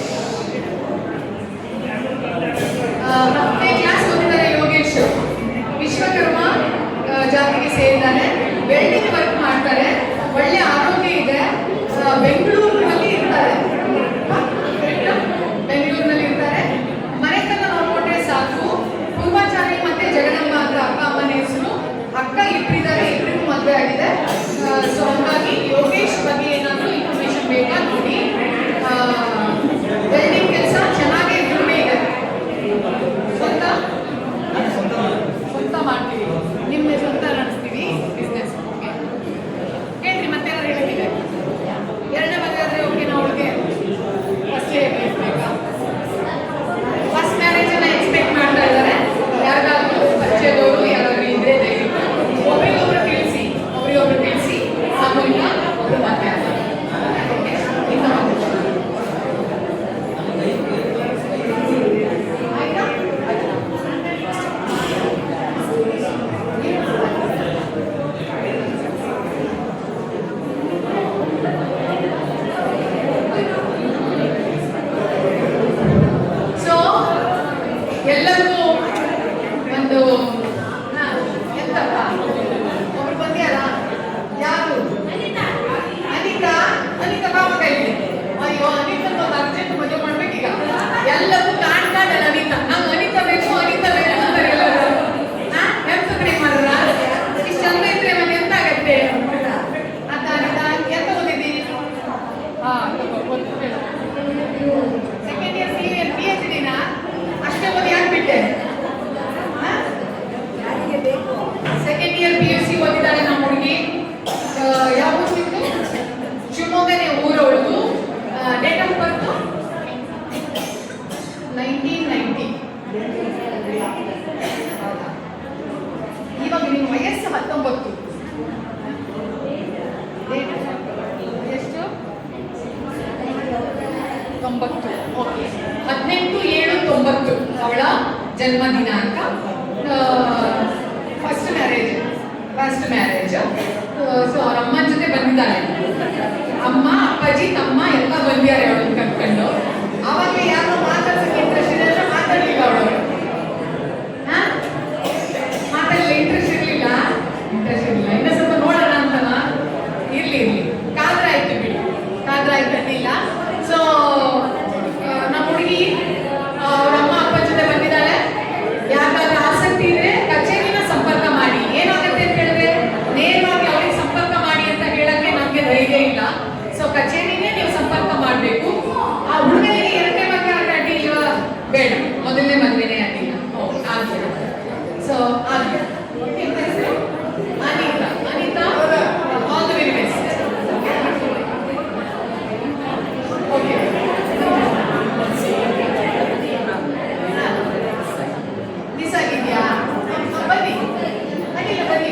10ನೇ ಕ್ಲಾಸ್ ಓದಿದ್ದಾರೆ ಯೋಗೇಶ್. ವಿಶ್ವಕರ್ಮ ಜಾತಿಗೆ ಸೇರಿದ್ದಾರೆ. ವೆಲ್ಡಿಂಗ್ ವರ್ಕ್ ಮಾಡ್ತಾರೆ. ಒಳ್ಳೆ ಆರೋಗ್ಯ ಇದೆ. ಬೆಂಗಳೂರಿನಲ್ಲಿ ಇರ್ತಾರೆ. ಬೆಂಗಳೂರಿನಲ್ಲಿ ಇರ್ತಾರೆ. ಮನೆತನ ನೋಡ್ಕೊಂಡ್ರೆ ಸಾಕು. ಪೂರ್ವಾಚಾರ್ಯ ಮತ್ತೆ ಜಗದಂಬ ಅಂತ ಅಪ್ಪ ಅಮ್ಮನ ಹೆಸರು. ಅಕ್ಕ ಇಬ್ಬರಿದ್ದಾರೆ, ಇಬ್ಬರಿಗೂ ಮದುವೆ ಆಗಿದೆ. ಸೊ ಹಾಗಾಗಿ ಯೋಗೇಶ್ ಬಗ್ಗೆ ಏನಾದರೂ ಇನ್ಫಾರ್ಮೇಶನ್ ಬೇಕಾ ನೋಡಿ. ವೆಲ್ಡಿಂಗ್ ಕೆಲಸ ಚೆನ್ನಾಗಿ ದುಡಿಮೆ ಇದೆ. ಸ್ವಂತ ಮಾಡ್ತೀವಿ, ನಿಮ್ಮ ಸ್ವಂತ ನಡೆಸ್ತೀವಿ ಬಿಸ್ನೆಸ್. ಓಕೆ ಹೇಳ್ರಿ, ಮತ್ತೆ ಯಾರು ಹೇಳಿದೆ? ಎರಡನೇ ಮದುವೆ ಆದರೆ ಓಕೆನಾ? ಅವಳಿಗೆ ಫಸ್ಟ್ ಬೇಕಾ? ಫಸ್ಟ್ ಮ್ಯಾರೇಜನ್ನ ಎಕ್ಸ್ಪೆಕ್ಟ್ ಮಾಡ್ತಾ ಇದ್ದಾರೆ. ಯಾರಿಗಾದ್ರೂ ಪರಿಚಯದವರು ಯಾರಾದ್ರೂ ಇದ್ರೆ ದಯವಿಟ್ಟು ಒಬ್ರಿಗೊಬ್ರು ತಿಳಿಸಿ ಆ ಮೂಲಕ ಒಬ್ರು ಮದುವೆ ಆಗ್ತಾರೆ. ಆಯ್ತಾ? ಸೊ ಎಲ್ಲರಿಗೂ ಒಂದು ಎಂತಪ್ಪ ಒಬ್ರು ಬಂದ್ಯಾರ? ಯಾರು? ಅನಿತಾ ಬಾಬಾ ಕೈಲಿ. ಅಯ್ಯೋ ಅನಿತಾ ಒಂದು ಅರ್ಜೆಂಟ್ ಮದುವೆ ಮಾಡ್ಬೇಕೀಗ. ಎಲ್ಲರಿಗೂ ಕಾಣ್ತಾನೆ ಅನಿತಾ. ನಂಗೆ ಅನಿತಾ ಬೇಕು ಅಂತಾರೆ ಎಲ್ಲರೂ. ಎಂತ ಕಡೆ ಮಾಡ್ರ ಇಷ್ಟು ಚಂದ ಇದ್ರೆ ಮತ್ತೆ ಎಂತ ಆಗತ್ತೆ ಅಂತ. ಅನಿತಾ ಎಂತ ಓದಿದ್ದೀನಿ? ಸೆಕೆಂಡ್ ಇಯರ್ PhD-ನಾ? ಅಷ್ಟೇ ಓದಿ ಆಗ್ಬಿಟ್ಟೆ. ಸೆಕೆಂಡ್ ಇಯರ್ PUC ಓದಿದ್ದಾಳೆ ನಮ್ಮ ಹುಡುಗಿ. ಯಾವ ಊರಿದ್ದು? ಶಿವಮೊಗ್ಗನೇ ಊರವಳು. Date of birth 1990. ಇವಾಗ ನಿಮ್ಮ ವಯಸ್ಸು 19. ಎಷ್ಟು? 90. ಓಕೆ, 18/7/90 ಅವಳ ಜನ್ಮ ದಿನಾಂಕ. First marriage. ಸೊ ಅವ್ರ ಅಮ್ಮನ ಜೊತೆ ಬಂದಿದ್ದಾಳೆ. ಅಮ್ಮ, ಅಪ್ಪಾಜಿ, ತಮ್ಮ ಎಲ್ಲ ಬಂದಿದ್ದಾರೆ ಅವಳನ್ನು ಕರ್ಕೊಂಡು. ಆವಾಗಲೇ ಯಾರೋ ಮಾತಾಡ್ಸಕ್ಕೆ ಇಂಟ್ರೆಸ್ಟ್ ಇದೆ ಅಂದ್ರೆ ಮಾತಾಡ್ಲಿಲ್ಲ ಅವಳು. ಮಾತಾಡಲಿಲ್ಲ, ಇಂಟ್ರೆಸ್ಟ್ ಇರಲಿಲ್ಲ. ಇನ್ನೂ ಸ್ವಲ್ಪ ನೋಡೋಣ ಅಂತನ. ಇರ್ಲಿ ಕಾದ್ರಾಯ್ತು ಬಿಡಿ, ಅಂದಿಲ್ಲ. ಸೊ ನಮ್ಮ ಹುಡುಗಿ ಅವ್ರ ಅಮ್ಮ ಅಪ್ಪ ಜೊತೆ ಬಂದಿದ್ದಾಳೆ. ಯಾಕಾದ್ರೆ ಆಸಕ್ತಿ ಇದ್ರೆ ಕಚೇರಿನ ಸಂಪರ್ಕ ಮಾಡಿ. ಏನಾಗುತ್ತೆ ಅಂತ ಹೇಳಿದ್ರೆ ನೇರವಾಗಿ ಅವ್ರಿಗೆ ಸಂಪರ್ಕ ಮಾಡಿ ಅಂತ ಹೇಳಕ್ಕೆ ನಮ್ಗೆ ಧೈರ್ಯ ಇಲ್ಲ. ಸೊ ಕಚೇರಿ ಆದ್ರೆ Anita Anita all the very best. Okay miss ಆಗಿದ್ಯಾ? ಬನ್ನಿ ಅನಿಲ ಬನ್ನಿ.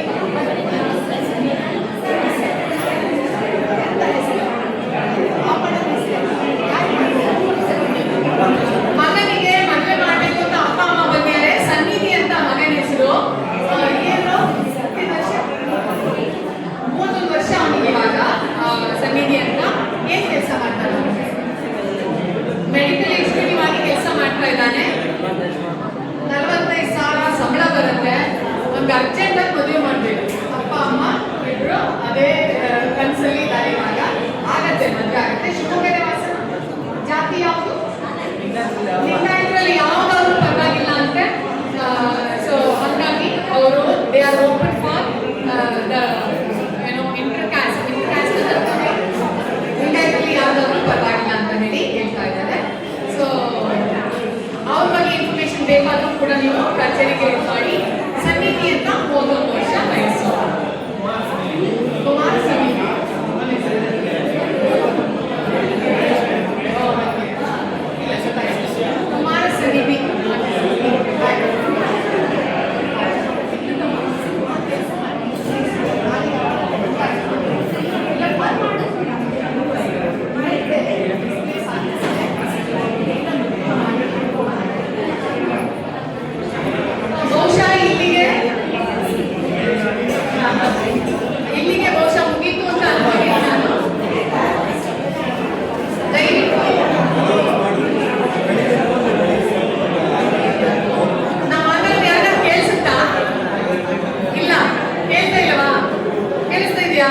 ಮಗನಿಗೆ ಮದುವೆ ಮಾಡಬೇಕು ಅಂತ ಅಪ್ಪ ಅಮ್ಮ ಬಂದಿದ್ದಾರೆ. ಸನ್ನಿಧಿ ಅಂತ ಮಗನ ಹೆಸರು. ಏನು 31 ವರ್ಷ ಅವನಿಗೆ ಇವಾಗ. ಸನ್ನಿಧಿ ಅಂತ ಏನ್ ಕೆಲಸ ಮಾಡ್ತಾನೆ? ಮೆಡಿಕಲ್ ಎಕ್ಸಿಕ್ಯೂಟಿವ್ ಆಗಿ ಕೆಲಸ ಮಾಡ್ತಾ ಇದ್ದಾನೆ. 45,000 ಸಂಬಳ ಬರುತ್ತೆ. ಒಂದು ಅರ್ಜೆಂಟ್ ಆಗಿ ಮದುವೆ ಮಾಡ್ಬೇಕು. ಅಪ್ಪ ಅಮ್ಮ ಇಬ್ರು ಅದೇ ಕನ್ಸಲ್ಲಿ ಇದ್ದಾರೆ ಇವಾಗ. ಆಗತ್ತೆ, ಮದುವೆ ಆಗತ್ತೆ. ಶಿವಮೊಗ್ಗದ ವಾಸನ. ಜಾತಿ ಯಾವುದು? ಲಿಂಗಾಯತರಲ್ಲಿ ಯಾವ್ದಾದ್ರು ಪರವಾಗಿಲ್ಲ ಅಂತೆ. ಸೊ ಹಾಗಾಗಿ ಅವರು they are open for the inter caste ಲಿಂಗಾಯತರಲ್ಲಿ ಯಾವ್ದಾದ್ರು ಪರವಾಗಿಲ್ಲ ಅಂತ ಹೇಳಿ ಹೇಳ್ತಾ ಇದ್ದಾರೆ. ಸೊ ಅವ್ರ ಬಗ್ಗೆ ಇನ್ಫಾರ್ಮೇಶನ್ ಬೇಕಾದ್ರೂ ಕೂಡ ನೀವು ಕಚೇರಿಗೆ ಮಾಡಿ. ಸನ್ನಿಧಿ ಅಂತ 31 ವರ್ಷ ವಯಸ್ಸು. ಕುಮಾರ್ ಸನ್ನಿಧಿ ಕುಮಾರ ಸನ್ನಿಧಿ. ಬಹುಶಃ ಇಲ್ಲಿಗೆ ಬಹುಶಃ ಮುಗೀತು ಅಂತ ಅನ್ಕೊಂಡೆ ನಾನು. ದಯವಿಟ್ಟು ನಮ್ಮ ಮಾತಾಡೋದು ಯಾರು ಕೇಳಿಸುತ್ತಾ? ಇಲ್ಲ, ಕೇಳ್ತಾ ಇಲ್ಲವಾ? ಕೇಳಿಸ್ತಾ ಇದೆಯಾ?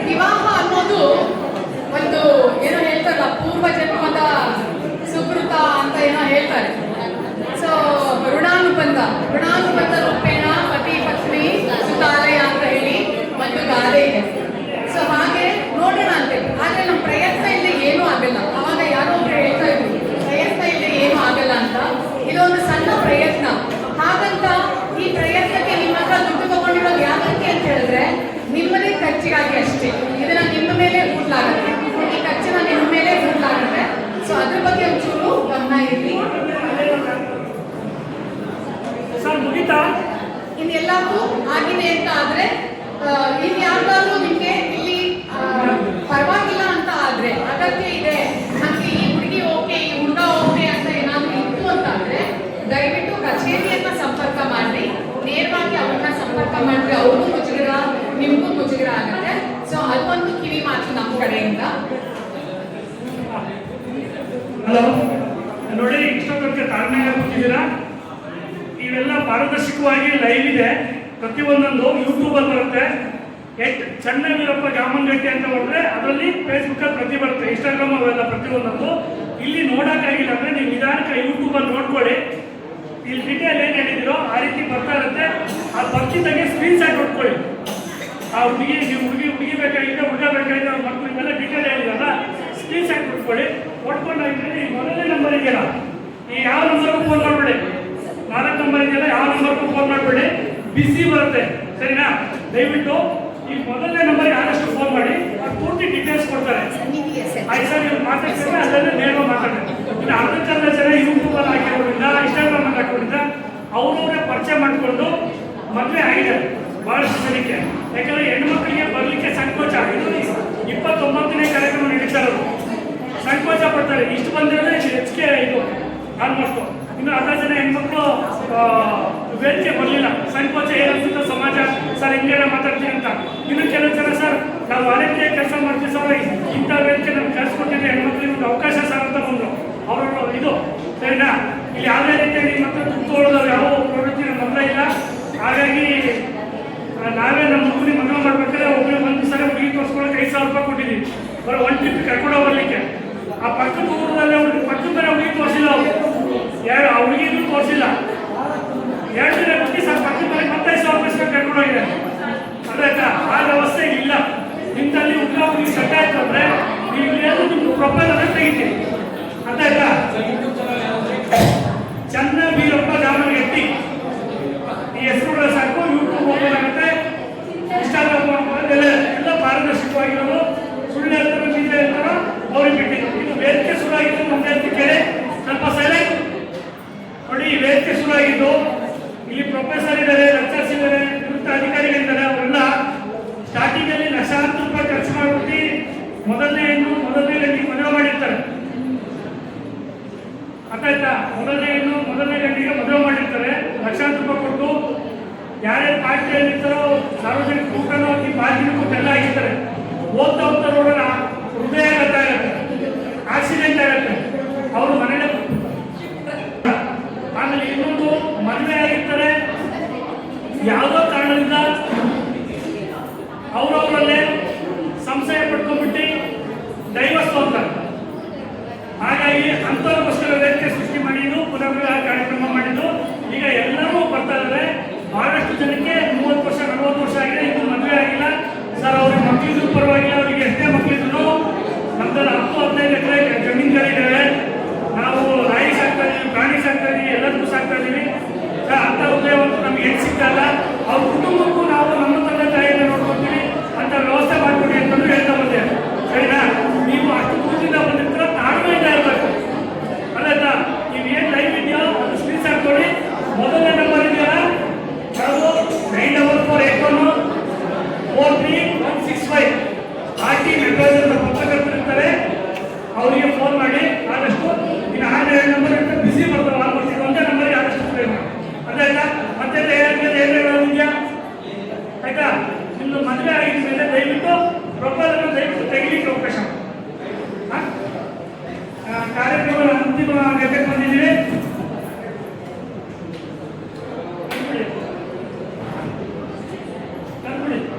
ವಿವಾಹ ಅನ್ನೋದು ಒಂದು ಏನೋ ಹೇಳ್ತಾರಲ್ಲ, ಪೂರ್ವ ಜನ್ಮದ ಸುಕೃತ ಅಂತ ಏನೋ ಹೇಳ್ತಾರೆ. ಸೊ ಋಣಾನುಬಂಧ ರೂಪೇಣ ಪತಿ ಪತ್ನಿ ಸುತಾಲಯ ಅಂತ ಹೇಳಿ ಒಂದು ಗಾದೆ ಇದೆ. ಸೊ ಹಾಗೆ ನೋಡೋಣ ಅಂತೆ. ಆದ್ರೆ ನಮ್ಮ ಪ್ರಯತ್ನ ಇಲ್ಲದೆ ಏನೂ ಆಗಲ್ಲ. ಅವಾಗ ಯಾರೋ ಒಬ್ರು ಹೇಳ್ತಾ ಇದ್ರು ಪ್ರಯತ್ನ ಇಲ್ಲದೆ ಏನೂ ಆಗಲ್ಲ ಅಂತ. ಇದೊಂದು ಸಣ್ಣ ಪ್ರಯತ್ನ. ಹಾಗಂತ ಈ ಪ್ರಯತ್ನಕ್ಕೆ ನಿಮ್ಮ ಹತ್ರ ದುಡ್ಡು ತಗೊಂಡಿರೋದು ಯಾಕೆ ಅಂತ ಹೇಳಿದ್ರೆ ನಿಮ್ಮದೇ ಖರ್ಚಿಗಾಗಿ ಅಷ್ಟೇ. ಇದನ್ನ ನಿಮ್ಮ ಮೇಲೆ ಹೂಡ್ಲಾಗುತ್ತೆ. ಈ ಖರ್ಚನ್ನ ನಿಮ್ಮ ಮೇಲೆ ಹೂಡ್ಲಾಗುತ್ತೆ. ಸೊ ಅದ್ರ ಬಗ್ಗೆ ಒಂಚೂರು ಗಮನ ಇರಲಿ. ಸರ್ ಮುಗಿತಾ? ಇನ್ನೆಲ್ಲಕ್ಕೂ ಆಗಿದೆ ಅಂತ ಆದ್ರೆ ಇನ್ನು ಯಾವ್ದಾದ್ರು ನಿಮ್ಗೆ ಇಲ್ಲಿ ಪರವಾಗಿಲ್ಲ ಅಂತ ಆದ್ರೆ, ಅಗತ್ಯ ಇದೆ ನಮ್ಗೆ ಈ ಹುಡುಗಿ ಓಕೆ ಈ ಹುಡುಗ ಓಕೆ ಅಂತ ಏನಾದ್ರು ಇತ್ತು ಅಂತ ಆದ್ರೆ ದಯವಿಟ್ಟು ಕಚೇರಿಯನ್ನ ಸಂಪರ್ಕ ಮಾಡ್ರಿ. ನೇರವಾಗಿ ಅವ್ರನ್ನ ಸಂಪರ್ಕ ಮಾಡ್ರಿ. ಅವ್ರಿಗೂ ಮುಜುಗರ, ನಿಮ್ಗೂ ಮುಜುಗರ ಆಗುತ್ತೆ. ಸೊ ಅದೊಂದು ಕಿವಿ ಮಾತು ನಮ್ಮ ಕಡೆಯಿಂದ. ಹಲೋ ನೋಡಿ, ಇಷ್ಟೊತ್ತಕ್ಕೆ ತಾಳ್ಮೆಗೆ ಕೂತಿದ್ದೀರಾ. ಇವೆಲ್ಲ ಪಾರದರ್ಶಕವಾಗಿ ಲೈವ್ ಇದೆ. ಪ್ರತಿಯೊಂದೊಂದು ಯೂಟ್ಯೂಬಲ್ಲಿ ಬರುತ್ತೆ. ಚನ್ನವೀರಪ್ಪ ಗಾಮನಗಟ್ಟಿ ಅಂತ ಹೊಡೆದ್ರೆ ಅದರಲ್ಲಿ ಫೇಸ್ಬುಕ್ಕಲ್ಲಿ ಪ್ರತಿ ಬರುತ್ತೆ, ಇನ್ಸ್ಟಾಗ್ರಾಮ್ ಅವೆಲ್ಲ ಪ್ರತಿಯೊಂದೊಂದು. ಇಲ್ಲಿ ನೋಡೋಕ್ಕಾಗಿಲ್ಲ ಅಂದರೆ ನೀವು ನಿಧಾನಕ್ಕೆ ಯೂಟ್ಯೂಬಲ್ಲಿ ನೋಡ್ಕೊಳ್ಳಿ. ಇಲ್ಲಿ ಡೀಟೇಲ್ ಏನು ಹೇಳಿದಿರೋ ಆ ರೀತಿ ಬರ್ತಾ ಇರುತ್ತೆ. ಆ ಬರ್ತಿದ್ದಾಗೆ ಸ್ಕ್ರೀನ್ ಶಾಟ್ ಹೊಡ್ಕೊಳ್ಳಿ. ಆ ಹುಡುಗಿ ಬೇಕಾಗಿದ್ದ ಹುಡುಗ ಬೇಕಾಗಿದ್ದ ಮಕ್ಕಳು ಇವೆಲ್ಲ ಡೀಟೇಲ್ ಹೇಳಿದಾರಲ್ಲ, ಸ್ಕ್ರೀನ್ ಶಾಟ್ ಹೊಡ್ಕೊಳ್ಳಿ. ಹೊಡ್ಕೊಂಡಾಗಿದ್ರೆ ಈ ಮೊದಲನೇ ನಂಬರ್ ಇದೆಯಲ್ಲ, ಈ ಯಾವ ನಂಬರ್ಗೂ ಫೋನ್ ಮಾಡಬೇಡಿ. 4 ನಂಬರ್ ಇದೆಯಲ್ಲ, ಯಾವ ನಂಬರ್ಗೂ ಫೋನ್ ಮಾಡಬೇಡಿ, ಬಿಸಿ ಬರುತ್ತೆ. ಸರಿನಾ? ದಯವಿಟ್ಟು ಈ ಮೊದಲನೇ ನಂಬರ್ಗೆ ಆದಷ್ಟು ಫೋನ್ ಮಾಡಿ. ಅವ್ರು ಪೂರ್ತಿ ಡೀಟೇಲ್ಸ್ ಕೊಡ್ತಾರೆ. ಆಯ್ತು ಸರ್, ನೀವು ಮಾತಾಡ್ತಾರೆ ಅದನ್ನು ನೇರ ಮಾತಾಡ್ತಾರೆ. ಇನ್ನು ಅರ್ಧಕ್ಕರ್ಧ ಜನ ಯೂಟ್ಯೂಬಲ್ಲಿ ಹಾಕಿರೋದ್ರಿಂದ, ಇನ್ಸ್ಟಾಗ್ರಾಮಲ್ಲಿ ಹಾಕೋದ್ರಿಂದ ಅವರವರೇ ಪರಿಚಯ ಮಾಡಿಕೊಂಡು ಮದುವೆ ಆಗಿದೆ ಭಾಳಷ್ಟು ಜನಕ್ಕೆ. ಯಾಕಂದರೆ ಹೆಣ್ಮಕ್ಳಿಗೆ ಬರಲಿಕ್ಕೆ ಸಂಕೋಚ. ಇದು 29ನೇ ಕಾರ್ಯಕ್ರಮ ನಡೀತಾ ಇರೋದು. ಸಂಕೋಚ ಪಡ್ತಾರೆ. ಇಷ್ಟು ಬಂದಿರೋದೇ ಹೆಚ್ಚಿಗೆ ಇದು ಆಲ್ಮೋಸ್ಟು. ಇನ್ನು ಅರ್ಧ ಜನ ಹೆಣ್ಮಕ್ಳು ವೇದಿಕೆ ಬರಲಿಲ್ಲ. ಸಂಕೋಚ ಏನಂತ ಸಮಾಜ ಸರ್ ಹಿಂಗೇನ ಮಾತಾಡ್ತೀವಿ ಅಂತ. ಇನ್ನು ಕೆಲವು ಜನ ಸರ್ ನಾವು ವಾಲಂಟಿಯ ಕೆಲಸ ಮಾಡ್ತೀವಿ ಸರ್, ಇಂಥ ವೇದಿಕೆ ನಮ್ಗೆ ಕಳಿಸ್ಕೊಟ್ಟಿದ್ರೆ ಹೆಣ್ಮಕ್ಳಿಗೆ ಒಂದು ಅವಕಾಶ ಸರ್ ಅಂತ ಬಂದರು ಅವರು. ಇದು ಸರಿನಾ? ಇಲ್ಲಿ ಯಾವುದೇ ರೀತಿಯಾಗಿ ಮತ್ತೆ ದುಡ್ಡು ತೊಗೊಳ್ಳೋದು ಯಾವ ಪ್ರವೃತ್ತಿ ನಮ್ಮ ಹತ್ರ ಇಲ್ಲ. ಹಾಗಾಗಿ ನಾವೇ ನಮ್ಮ ಹುಡುಗಿ ಮದುವೆ ಮಾಡ್ಬೇಕಾದ್ರೆ ಒಬ್ಬರು ಒಂದು ಸಲ ಹುಡುಗಿ ತೋರಿಸ್ಕೊಳ್ಳೋಕೆ 5,000 ರೂಪಾಯಿ ಕೊಟ್ಟಿದ್ದೀವಿ. ಬರೋ 1 ಟ್ರಿಪ್ ಕರ್ಕೊಂಡು ಬರಲಿಕ್ಕೆ. ಆ ಪಕ್ಕದ ಊರಲ್ಲೇ ಪಕ್ಕದ ಹುಡುಗಿ ತೋರಿಸಿಲ್ಲ ಅವರು. ಆ ಹುಡುಗಿಗೂ ತೋರಿಸಿಲ್ಲ. 2 ದಿನ ಬಿಟ್ಟು ಸರ್ ಪಕ್ಕದ ಮನೆಗೆ ಮತ್ತೆ 5,000 ರೂಪಾಯಿ ಕರ್ಕೊಂಡು ಹೋಗಿದ್ದಾರೆ. ಅದಾಯ್ತಾ? ಆ ವ್ಯವಸ್ಥೆ ಇಲ್ಲ. ನಿಮ್ಮಲ್ಲಿ ಹುಡುಗ ಹುಡುಗಿ ಸೆಟ್ ಆಯ್ತು ಅಂದರೆ ನೀವು ಏನು ನಿಮ್ಮ ಪ್ರೊಫೈಲ್ ಅನ್ನ ತೆಗಿತೀರಿ. ಅದಾಯ್ತಾ? ಚನ್ನವೀರಪ್ಪ ಗಾಮನ ಮುಖ್ಯವಾಗಿದ್ದು ಇಲ್ಲಿ ಪ್ರೊಫೆಸರ್ ಇದ್ದಾರೆ, ಲೆಕ್ಚರ್ಸ್ ಇದ್ದಾರೆ, ನಿವೃತ್ತ ಅಧಿಕಾರಿಗಳಿದ್ದಾರೆ. ಅವರೆಲ್ಲ ಸ್ಟಾರ್ಟಿಂಗ್ ಅಲ್ಲಿ ಲಕ್ಷಾಂತರ ರೂಪಾಯಿ ಖರ್ಚು ಮಾಡಿಬಿಟ್ಟು ಮೊದಲನೇ ಗಂಟೆಗೆ ಮದುವೆ ಮಾಡಿರ್ತಾರೆ. ಅರ್ಥಾಯ್ತಾ? ಮೊದಲನೇ ಗಂಟೆಗೆ ಮದುವೆ ಮಾಡಿರ್ತಾರೆ, ಲಕ್ಷಾಂತರ ರೂಪಾಯಿ ಕೊಟ್ಟು ಯಾರ್ಯಾರು ಪಾರ್ಟಿಯಲ್ಲಿ ಇರ್ತಾರೋ ಸಾರ್ವಜನಿಕ ಊಟನೂ ಹಾಕಿ ಬಾಗಿಲು ಎಲ್ಲ ಆಗಿರ್ತಾರೆ. ಹೋಗ್ತಾ ನೋಡೋಣ ಹೃದಯಾಘಾತ ಆಗುತ್ತೆ, ಆಕ್ಸಿಡೆಂಟ್ ಆಗುತ್ತೆ, ಅವರು ಮನೆಯಲ್ಲೇ. ಆಮೇಲೆ ಇನ್ನೊಂದು ಮದುವೆ ಆಗಿರ್ತಾರೆ, ಯಾವುದೋ ಕಾರಣದಿಂದ ಅವರವರಲ್ಲೇ ಸಂಶಯ ಪಡ್ಕೊಂಡ್ಬಿಟ್ಟು ಡೈವರ್ಸ್ ಹೋಗ್ತಾರೆ. ಹಾಗಾಗಿ ಅಂಥವ್ರಿಗೋಸ್ಕರ ವೇದಿಕೆ ಸೃಷ್ಟಿ ಮಾಡಿದ್ದು, ಪುನರ್ವಿವಾಹ ಕಾರ್ಯಕ್ರಮ ಮಾಡಿದ್ದು. ಈಗ ಎಲ್ಲರೂ ಬರ್ತಾ ಇದ್ದಾರೆ. ಬಹಳಷ್ಟು ಜನಕ್ಕೆ 30 ವರ್ಷ 40 ವರ್ಷ ಆಗಿದೆ, ಇದು ಮದುವೆ ಆಗಿಲ್ಲ ಸರ್. ಅವ್ರಿಗೆ ಮಕ್ಕಳಿದ್ರು ಪರವಾಗಿಲ್ಲ, ಅವರಿಗೆ ಎಷ್ಟೇ ಮಕ್ಕಳಿದ್ರು ನಮ್ದಲ್ಲಿ 10-15 ಎಕರೆ ಜಮೀನುಗಳಿದ್ದಾವೆ, ನಾವು ನಾಯಿ ಸಾಕ್ತಾ ಇದೀವಿ, ಪ್ರಾಣಿ ಸಾಕ್ತಾ ಇದೀವಿ, ಎಲ್ಲದಕ್ಕೂ ಸಾಕ್ತಾ ಇದೀವಿ ಸರ್. ಅಂಥ ಉದ್ಯೋಗ ನಮ್ಗೆ ಏನು ಸಿಗ್ತಲ್ಲ, ಅವ್ರ ಕುಟುಂಬಕ್ಕೂ ನಾವು ನಮ್ಮ ತಂದೆ ತಾಯಿಯಿಂದ ನೋಡ್ಕೊತೀವಿ ಅಂತ ವ್ಯವಸ್ಥೆ ಮಾಡ್ಕೊಡಿ ಅಂತಂದು ಹೇಳ್ತಾ ಬಂದೆ. ಸರಿನಾ? ನೀವು ಅಷ್ಟು ಕೂತಿಂದ ಬಂದಿರ್ತೀರ, ತಾಳ್ಮೆಯಿಂದ ಇರಬೇಕು. ಅಲ್ಲ, ನೀವು ಏನು ಲೈವ್ ಇದೆಯೋ ಅದು ಸ್ಕ್ರೀನ್ ಹಾಕೊಳ್ಳಿ. ಮೊದಲನೇ ನಂಬರ್ ಇದೆಯಲ್ಲ, ನಾವು 9481436165 RT ಮೆಂಬರ್ಸ್ ಪತ್ರಕರ್ತರಿರ್ತಾರೆ, ಅವರಿಗೆ ಫೋನ್ ಮಾಡಿ. ಆದಷ್ಟು ಇನ್ನು 6 ನಂಬರ್ ಇರುತ್ತೆ, ಬಿಸಿ ಬರ್ತಾವೆ. ಆಲ್ಮೋಸ್ಟ್ ಇದು ಒಂದೇ ನಂಬರ್ಗೆ ಆದಷ್ಟು ಟ್ರೈ ಮಾಡಿ. ಅದಾಯ್ತಾ? ಮತ್ತೆ ಏನಿದೆಯಾ ಆಯ್ತಾ? ನಿಮ್ಮದು ಮದುವೆ ಆಗಿದ ಮೇಲೆ ದಯವಿಟ್ಟು ಪ್ರೊಫೈಲನ್ನು ದಯವಿಟ್ಟು ತೆಗಿಲಿಕ್ಕೆ ಅವಕಾಶ. ಕಾರ್ಯಕ್ರಮದ ಅಂತಿಮ ಘಟ್ಟಕ್ಕೆ ಬಂದಿದ್ದೀವಿ.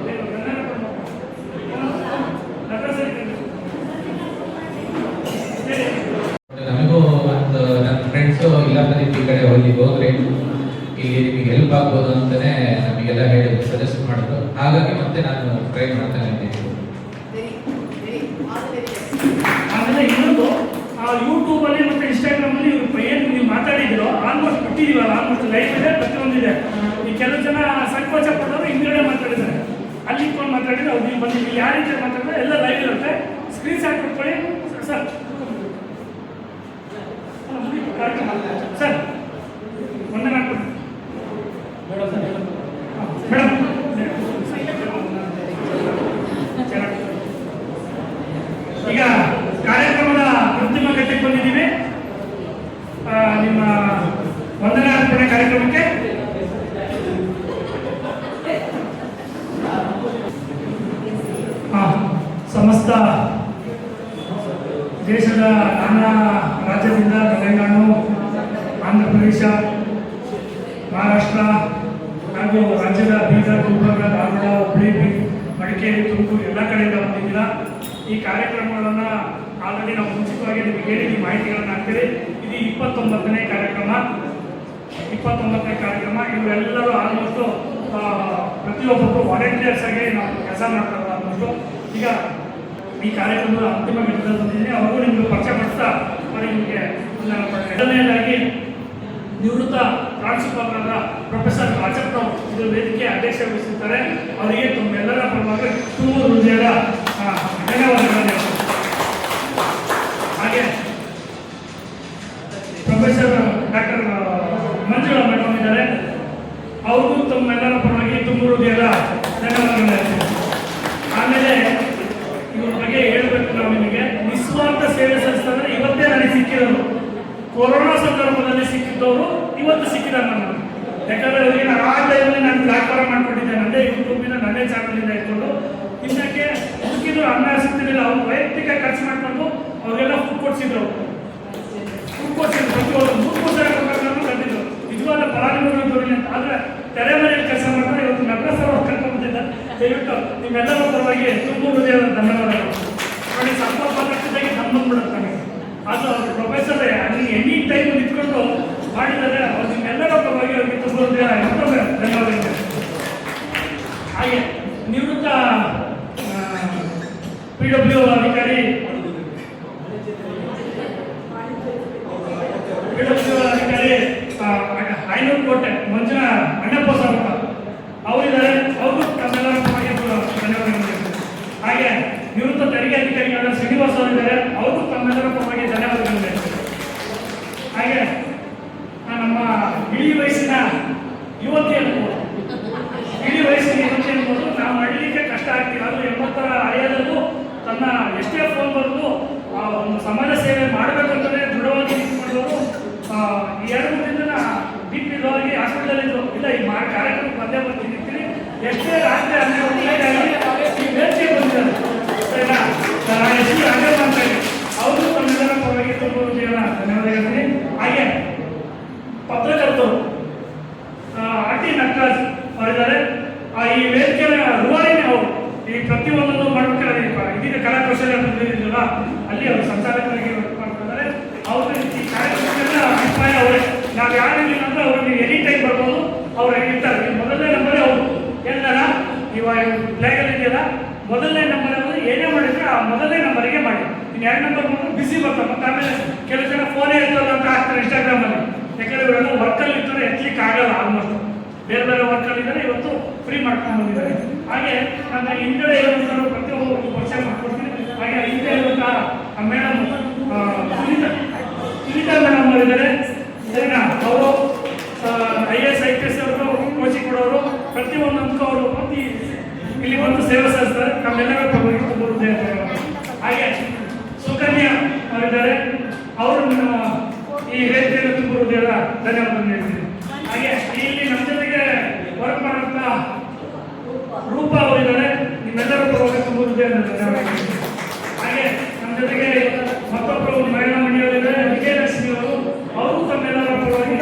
ನಮಗೂ ಒಂದು ನನ್ನ ಫ್ರೆಂಡ್ಸು ಇಲ್ಲ ಪ್ರದೀಪ್ ಈ ಕಡೆ ಹೋದ್ರೆ ಇಲ್ಲಿ ನಿಮಗೆ ಹೆಲ್ಪ್ ಆಗ್ಬೋದು ಅಂತಾನೆ ನಮಗೆಲ್ಲ ಹೇಳಿ ಸಜೆಸ್ಟ್ ಮಾಡಿದ್ರು. ಹಾಗಾಗಿ ಮತ್ತೆ ನಾನು ಟ್ರೈ ಮಾಡ್ತಾನೆ ಇದ್ದೀನಿ. ಆಮೇಲೆ ಇನ್ನೊಂದು ಯೂಟ್ಯೂಬ್ ಅಲ್ಲಿ ಮತ್ತೆ ಇನ್ಸ್ಟಾಗ್ರಾಮ್ ಅಲ್ಲಿ ಏನು ನೀವು ಮಾತಾಡಿದಿರೋ ಆಲ್ಮೋಸ್ಟ್ ಬಿಟ್ಟಿದೀವಲ್ಲ, ಆಲ್ಮೋಸ್ಟ್ ಲೈಫ್ ಇದೆ, ಪ್ರತಿಯೊಂದಿದೆ. ಈ ಕೆಲವು ಜನ ಸಂಕೋಚ ಪಡೋರು ಹಿಂದ್ಗಡೆ ಮಾತಾಡಿದ್ದಾರೆ, ಅಲ್ಲಿ ಇಟ್ಕೊಂಡು ಮಾತಾಡಿದ್ರೆ ಅವ್ರು ನೀವು ಬಂದು ಇಲ್ಲಿ ಯಾವ ರೀತಿ ಮಾತಾಡಿದ್ರೆ ಎಲ್ಲ ಲೈವ್ ಇರುತ್ತೆ. ಸ್ಕ್ರೀನ್ ಶಾಟ್ ಕೊಟ್ಕೊಳ್ಳಿ ಸರ್. ಸರ್ ಒಂದೇ ಮಾಡ್ಕೊಡಿ ಮೇಡಮ್. ಈಗ ಕಾರ್ಯಕ್ರಮದ ಅಂತಿಮ ಘಟ್ಟಕ್ಕೆ ಬಂದಿದ್ದೀವಿ. ನಿಮ್ಮ ವಂದನಾ ಅರ್ಪಣೆ ಕಾರ್ಯಕ್ರಮಕ್ಕೆ ಸಮಸ್ತ ದೇಶದ ನಾನಾ ರಾಜ್ಯದಿಂದ, ತೆಲಂಗಾಣ, ಆಂಧ್ರ ಪ್ರದೇಶ, ಮಹಾರಾಷ್ಟ್ರ ಹಾಗೂ ರಾಜ್ಯದ ಬೀದರ್, ಗುಲ್ಬರ್ಗ, ಧಾರವಾಡ, ಹುಬ್ಬಳ್ಳಿ, ಮಡಿಕೇರಿ, ತುಮಕೂರು ಎಲ್ಲ ಕಡೆಯಿಂದ ಬಂದಿದ್ದೀರಾ. ಈ ಕಾರ್ಯಕ್ರಮಗಳನ್ನು ಆಲ್ರೆಡಿ ನಾವು ಮುಂಚಿತವಾಗಿ ನಿಮಗೆ ಹೇಳಿದ ಮಾಹಿತಿಗಳನ್ನು ಹಾಕ್ತೀರಿ. ಇದು 29ನೇ ಕಾರ್ಯಕ್ರಮ. ಇವರೆಲ್ಲರೂ ಆಲ್ಮೋಸ್ಟು ಪ್ರತಿಯೊಬ್ಬರು ವಾಲಂಟಿಯರ್ಸ್ ಆಗಿ ನಾವು ಕೆಲಸ ಮಾಡ್ತಾರೆ. ಆಲ್ಮೋಸ್ಟು ಈಗ ಈ ಕಾರ್ಯಕ್ರಮದ ಅಂತಿಮ ಘಟ್ಟದಲ್ಲಿ ಬಂದಿದ್ದೀನಿ. ಅವರು ನಿಮಗೆ ಪರಿಚಯ ಪಡಿಸ್ತಾ ನಿಮಗೆ ಮೊದಲನೇದಾಗಿ ನಿವೃತ್ತ ಪ್ರಾಂಶುಪಾಲರಾದ ಪ್ರೊಫೆಸರ್ ರಾಜಪ್ಪನವರು ಇದು ವೇದಿಕೆ ಅಧ್ಯಕ್ಷ ವಹಿಸಿರ್ತಾರೆ. ಅವರಿಗೆ ತಮ್ಮೆಲ್ಲರ ಪರವಾಗಿ ತುಂಬ ಹೃದಯದ ಧನ್ಯವಾದಗಳು. ಹಾಗೆ ಪ್ರೊಫೆಸರ್ ಡಾಕ್ಟರ್ ಮಂಜುಳಾ ಮೇಡಮ್ ಇದ್ದಾರೆ, ಅವ್ರಿಗೂ ತಮ್ಮೆಲ್ಲರ ಪರವಾಗಿ ತುಂಬ ಹೃದಯದ ಧನ್ಯವಾದಗಳು. ಆಮೇಲೆ ಇವ್ರ ಬಗ್ಗೆ ಹೇಳಬೇಕು, ನಾವು ನಿಮಗೆ ನಿಸ್ವಾರ್ಥ ಸೇವೆ ಸಲ್ಲಿಸಿದ್ರೆ ಇವತ್ತೇ ನನಗೆ ಸಿಕ್ಕಿರೋದು. ಕೊರೋನಾ ಸಂದರ್ಭದಲ್ಲಿ ಸಿಕ್ಕಿದ್ದವರು ಇವತ್ತು ಸಿಕ್ಕಿದ್ದಾರೆ ನನಗೆ. ಯಾಕಂದರೆ ಅವರಿಗೆ ನಾನು ಆ ಟೈಮಲ್ಲಿ ನಾನು ವ್ಯಾಪಾರ ಮಾಡ್ಕೊಂಡಿದ್ದೆ, ನನ್ನದೇ ಯೂಟ್ಯೂಬಿನ ನನ್ನದೇ ಚಾನಲಿಂದ ಇಟ್ಕೊಂಡು. ಇನ್ನಕ್ಕೆ ಮುಖ್ಯದ್ರು ಅನ್ನ ಸಿಗ್ತಿರಲಿಲ್ಲ, ಅವ್ರು ವೈಯಕ್ತಿಕ ಖರ್ಚು ಮಾಡಿಕೊಂಡು ಅವರೆಲ್ಲ ಫುಡ್ ಕೊಡಿಸಿದ್ರು. ಪ್ರತಿಯೊಂದು 3 ವರ್ಷ ಕಟ್ಟಿದ್ರು. ನಿಜವಾದ ಫಲಾನುಭವಿಗಳು ಅಂತ. ಆದರೆ ತೆರೆ ಮನೆಯಲ್ಲಿ ಕೆಲಸ ಮಾಡಿದ್ರೆ ಇವತ್ತು ನಗರ ಸರ್ ಕರ್ಕೊಂಡ್ಬಂದಿದ್ದಾರೆ. ದಯವಿಟ್ಟು ನಿಮ್ಮೆಲ್ಲರ ಪರವಾಗಿ ತುಂಬ ಹೃದಯದ ಧನ್ಯವಾದಗಳು. ನೋಡಿ, ಸಂಪರ್ಕ ಪತ್ರದಾಗಿ ಸಂಬಂಧಬಿಡುತ್ತೆ ನನಗೆ. ಅದು ಅವರು ಪ್ರೊಫೆಸರ್ ಅಲ್ಲಿ ಎನಿ ಟೈಮ್ ನಿಂತ್ಕೊಂಡು ಮಾಡಿದ್ದಾರೆ. ಅವ್ರು ನಿಮ್ಮೆಲ್ಲರ ಪರವಾಗಿ ಅವರಿಗೆ ತುಂಬ ಹೃದಯ ಧನ್ಯವಾದಗಳು. ಹಾಗೆ ನಿವೃತ್ತ PW ಅಧಿಕಾರಿ ಐನೂರು ಕೋಟೆ ಮಂಜುನಾ ಅಣ್ಣಪ್ಪ ಸರ್ ಅಂತ ಅವರಿದ್ದಾರೆ. ಅವರು ತಮ್ಮೆಲ್ಲರ ಪರವಾಗಿ ಧನ್ಯವಾದಗಳು. ಹಾಗೆ ನಿವೃತ್ತ ತೆರಿಗೆ ಅಧಿಕಾರಿಗಳಾದ ಶ್ರೀನಿವಾಸ್ ಅವರಿದ್ದಾರೆ, ಅವರು ತಮ್ಮೆಲ್ಲರ ಪರವಾಗಿ ಧನ್ಯವಾದಗಳು. ಹಾಗೆ ನಮ್ಮ ಇಳಿ ವಯಸ್ಸಿನ ಯುವತಿ ಅನ್ಬೋದು, ಇಡೀ ವಯಸ್ಸಿನ ಯುವತಿ ಅನ್ಬೋದು. ನಾವು ನಡೀಲಿಕ್ಕೆ ಕಷ್ಟ ಆಗ್ತೀವಿ. ಅದು 80ರ ಹರೆಯದಲ್ಲೂ ತನ್ನ ಎಷ್ಟೇ ಫೋನ್ ಬರೋದು ಒಂದು ಸಮಾಜ ಸೇವೆ ಮಾಡಬೇಕಂತಲೇ ದೃಢವಾಗಿ ನಿಂತ್ಕೊಂಡವರು. ಈ 2-3 ದಿನ BP ಲೋ ಆಗಿ ಹಾಸ್ಪಿಟಲ್ ಇದ್ರು. ಇಲ್ಲ ಈ ಕಾರ್ಯಕ್ರಮಕ್ಕೆ ಬಂದೇ ಬರ್ತೀನಿ, ಎಷ್ಟೇ ರಾತ್ರಿ 12 ಈ ವೇದಿಕೆ ಬಂದಿದ್ದಾರೆ. ಸರಿನಾ? ನಾನು ಎಷ್ಟು ಹಾಗೆ ಮಾಡ್ತಾ ಇದ್ದೀನಿ. ಅವರು ತಮ್ಮೆಲ್ಲರ ಪರವಾಗಿ ತುಂಬ ಧನ್ಯವಾದ ಹೇಳ್ತೀನಿ. ಹಾಗೆ ಪತ್ರಕರ್ತರು RT ನಟರಾಜ್ ಅವರಿದ್ದಾರೆ. ಈ ವೇದಿಕೆಯ ರೂವಾರಿನೇ ಅವರು. ಈ ಪ್ರತಿಯೊಂದನ್ನು ಮಾಡ್ಬೇಕಾದ್ರೆ ಇದೀಗ ಕಲಾ ಕೌಶಲ್ಯ ಬಂದಿರಲಿಲ್ಲ, ಅಲ್ಲಿ ಅವರು ಸಂಚಾಲಕರಾಗಿ ವರ್ಕ್ ಮಾಡ್ತಿದ್ದಾರೆ. ಅವರು ಈ ಕಾರ್ಯಕ್ರಮಕ್ಕೆಲ್ಲ ಅಭಿಪ್ರಾಯ ಅವರೇ. ನಾವು ಯಾರಿಲ್ಲ ಅಂದ್ರೆ ಅವ್ರಿಗೆ ಎನಿ ಟೈಮ್ ಬರ್ಬೋದು, ಅವ್ರು ಇರ್ತಾರೆ. ಮೊದಲನೇ ನಂಬರೇ ಅವರು ಎಲ್ಲರ ಇವಾಗ ಫ್ಲಾಗಲ್ಲಿ ಇದೆಯಲ್ಲ, ಮೊದಲನೇ ನಂಬರ್ ಅಂದರೆ ಏನೇ ಮಾಡಿದ್ರೆ ಆ ಮೊದಲನೇ ನಂಬರಿಗೆ ಮಾಡಿ. ಇನ್ನು 2 ನಂಬರ್ ಬಂದು ಬಿಸಿ ಬರ್ತಾರೆ. ಮತ್ತು ಆಮೇಲೆ ಕೆಲವು ಜನ ಫೋನೇ ಇರ್ತಲ್ಲ ಅಂತ ಹಾಕ್ತಾರೆ ಇನ್ಸ್ಟಾಗ್ರಾಮಲ್ಲಿ. ಯಾಕಂದರೆ ಇವರೆಲ್ಲ ವರ್ಕಲ್ಲಿ ಇರ್ತಾರೆ, ಎತ್ತಲಿಕ್ಕೆ ಆಗಲ್ಲ. ಆಲ್ಮೋಸ್ಟ್ ಬೇರೆ ಬೇರೆ ವರ್ಕಲ್ಲಿ ಇದ್ದಾರೆ. ಇವತ್ತು ಫ್ರೀ ಮಾಡ್ಕೊಂಡು ಬಂದಿದ್ದಾರೆ. ಹಾಗೆ ನನ್ನ ಹಿಂದೆ ಇರುವಂಥವ್ರು ಪ್ರತಿಯೊಬ್ಬರು ವರ್ಷ ಮಾಡ್ಕೊಡ್ತೀನಿ. ಹಾಗೆ ಹಿಂದೆ ಇರುವಂತಹ ಮೇಡಮ್ ಸುನೀತಾ ಮೇಡಮ್ ಅವರಿದ್ದಾರೆ. ಸರಿನಾ? ಅವರು IAS IPS ಅವರು ಕೋಚಿಂಗ್ ಕೊಡೋರು. ಪ್ರತಿಯೊಂದಕ್ಕೂ ಅವರು ಬಂದು ಇಲ್ಲಿ ಬಂದು ಸೇವೆ ಸಲ್ಲಿಸ್ತಾರೆ. ನಮ್ಮೆಲ್ಲರ ಪರವಾಗಿ ತುಂಬ ಹೃದಯ ಧನ್ಯವಾದ. ಹಾಗೆ ಸುಕನ್ಯಾ ಅವರಿದ್ದಾರೆ. ಅವರು ಈ ವೇದಿಕೆಯಲ್ಲಿ ತುಂಬ ಹೃದಯದ ಧನ್ಯವಾದ ಹೇಳ್ತೀನಿ. ಹಾಗೆ ಇಲ್ಲಿ ನಮ್ಮ ಜೊತೆಗೆ ವರ್ಕ್ ಮಾಡುವಂಥ ರೂಪ ಅವರಿದ್ದಾರೆ. ನಿಮ್ಮೆಲ್ಲರ ಪರವಾಗಿ ತುಂಬ ಹೃದಯದ ಧನ್ಯವಾದ. ಹಾಗೆ ನಮ್ಮ ಜೊತೆಗೆ ಮತ್ತೊಬ್ಬರು ಮಹಿಳಾ ಮಂಡಿಯವರಿದ್ದಾರೆ, ವಿಜಯಲಕ್ಷ್ಮಿ ಅವರು. ಅವರು ತಮ್ಮೆಲ್ಲರ ಪರವಾಗಿ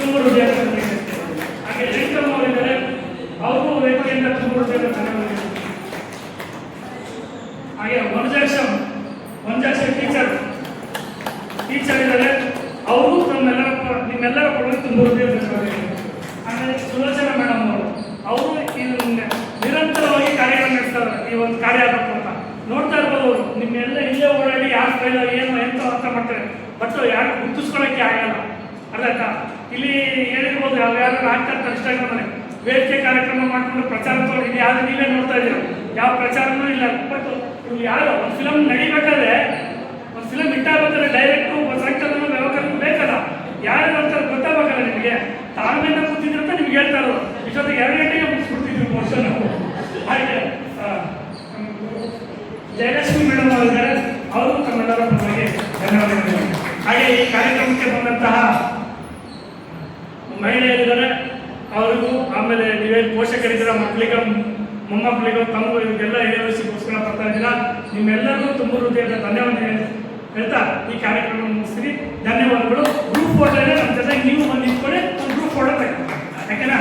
ತುಂಬ ಹೃದಯದ ಧನ್ಯವಾದ. ಹಾಗೆ ರೇಖಮ್ ಅವರಿದ್ದಾರೆ. ಅವರು ವೇದಿಕೆಯಿಂದ ತುಂಬ ಹೃದಯದ ಧನ್ಯವಾದ. ಹಾಗೆ ಮಂಜಾಕ್ಷ ಟೀಚರ್ ಇದ್ದಾರೆ. ಅವರು ನಿಮ್ಮೆಲ್ಲರ ಪರವಾಗಿ ತುಂಬ ಹೃದಯದ ಧನ್ಯವಾದ. ಆಮೇಲೆ ಸುಲೋಚನಾ ಮೇಡಮ್ ಅವರು ನಿರಂತರವಾಗಿ ಕಾರ್ಯಕ್ರಮ ನಡೆಸ್ತಾರೆ. ಈ ಒಂದು ಕಾರ್ಯ ಆಗಬೇಕು ಅಂತ ನೋಡ್ತಾ ಇರ್ಬೋದು. ನಿಮ್ಮೆಲ್ಲ ಇಲ್ಲೇ ಓಡಾಡಿ ಯಾರು ಕೈಲ ಏನು ಎಂತ ಅಂತ ಮಾಡ್ತಾರೆ, ಬಟ್ ಯಾರು ಗುರುತಿಸ್ಕೊಳ್ಳೋಕ್ಕೆ ಆಗಲ್ಲ. ಅಲ್ಲ ಇಲ್ಲಿ ಹೇಳಿರ್ಬೋದು, ಯಾರು ಆಗ್ತಾ ಇರ್ತಾರೆ ಇನ್ಸ್ಟಾಗ್ರಾಮಲ್ಲಿ ವೇದಿಕೆ ಕಾರ್ಯಕ್ರಮ ಮಾಡ್ಕೊಂಡು ಪ್ರಚಾರ ತೊಗೊಂಡು ಯಾರು ನೀವೇ ನೋಡ್ತಾ ಇದ್ದೀರ, ಯಾವ ಪ್ರಚಾರನೂ ಇಲ್ಲ. ಬಟ್ ಇವ್ರು ಯಾರು ಒಂದು ಫಿಲಮ್ ನಡಿಬೇಕಾದ್ರೆ, ಒಂದು ಫಿಲಮ್ ಇಟ್ಟಾಗಬೇಕಾದ್ರೆ ಡೈರೆಕ್ಟು ಸಂಕಲನ ವ್ಯವಹಾರ ಬೇಕಲ್ಲ, ಯಾರು ಅಂತ ಗೊತ್ತಾಗಬೇಕಲ್ಲ ನಿಮಗೆ. ತಾಳ್ಮೆಯಿಂದ ಕೂತಿದ್ರು ಅಂತ ನಿಮ್ಗೆ ಹೇಳ್ತಾ ಇರೋದು. ಇಷ್ಟೊತ್ತಿಗೆ 2 ಗಂಟೆಗೆ ಮುಗಿಸ್ಬಿಡ್ತಿದ್ವಿ ವರ್ಷ ನಾವು. ಹಾಗೆ ಜಯಲಕ್ಷ್ಮಿ ಮೇಡಮ್ ಅವರಿದ್ದಾರೆ. ಅವರು ತಮ್ಮೆಲ್ಲರ ಪರವಾಗಿ ಧನ್ಯವಾದಗಳು. ಹಾಗೆ ಈ ಕಾರ್ಯಕ್ರಮಕ್ಕೆ ಬಂದಂತಹ ಮಹಿಳೆಯರಿದ್ದಾರೆ, ಅವರಿಗೂ, ಆಮೇಲೆ ನೀವೇನು ಪೋಷಕರಿದ್ದೀರ, ಮಕ್ಕಳಿಗೆ ಮೊಮ್ಮಕ್ಕಳಿಗೂ ತಮಗೂ ಇವರಿಗೆಲ್ಲ AOC-ಗೋಸ್ಕರ ಬರ್ತಾ ಇದ್ದೀರಾ, ನಿಮ್ಮೆಲ್ಲರಿಗೂ ತುಂಬ ಹೃದಯದ ಧನ್ಯವಾದ ಹೇಳ್ತಾ ಈ ಕಾರ್ಯಕ್ರಮ ಮುಗಿಸ್ತೀನಿ. ಧನ್ಯವಾದಗಳು. ಗ್ರೂಪ್ ಫೋಟೋ ಇದೆ ನಮ್ಮ ಜೊತೆಗೆ, ನೀವು ಬಂದು ನಿಂತ್ಕೊಳ್ಳಿ, ಒಂದು ಗ್ರೂಪ್ ಫೋಟೋ ತೆಗೆದು ಯಾಕೆನಾ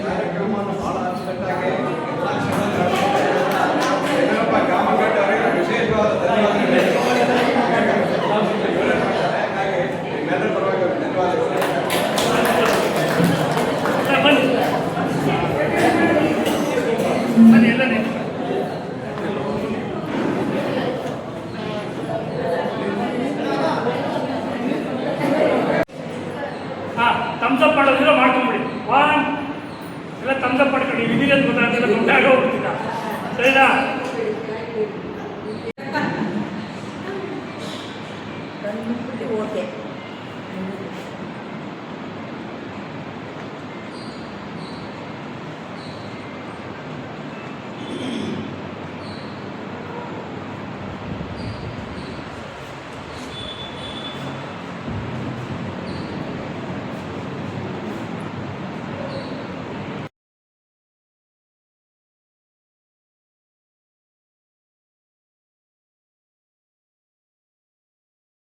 ಕಾರ್ಯಕ್ರಮವನ್ನು ಭಾಳ ಅಚ್ಚುಕಟ್ಟಾಗಿ ವಿಶೇಷವಾದ ನಿಮ್ಮೆಲ್ಲರ ಪರವಾಗಿ ಧನ್ಯವಾದಗಳು. ಬನ್ನಿ ಎಲ್ಲ ನೀವು ತಮ್ಸಪ್ ಮಾಡೋದಿಲ್ಲ ಮಾಡ್ಕೊಂಬಿಡಿ. ಎಲ್ಲ ತಮ್ಸಪ್ ಮಾಡ್ಕೊಂಡು ಇದೀರ ಅಂತ ಗೊತ್ತಾಗ್ತಿಲ್ಲ, ದೊಡ್ಡ ಆಗ ಹೋಗ್ತಿಲ್ಲ. ಸರಿನಾ? ಓಕೆ.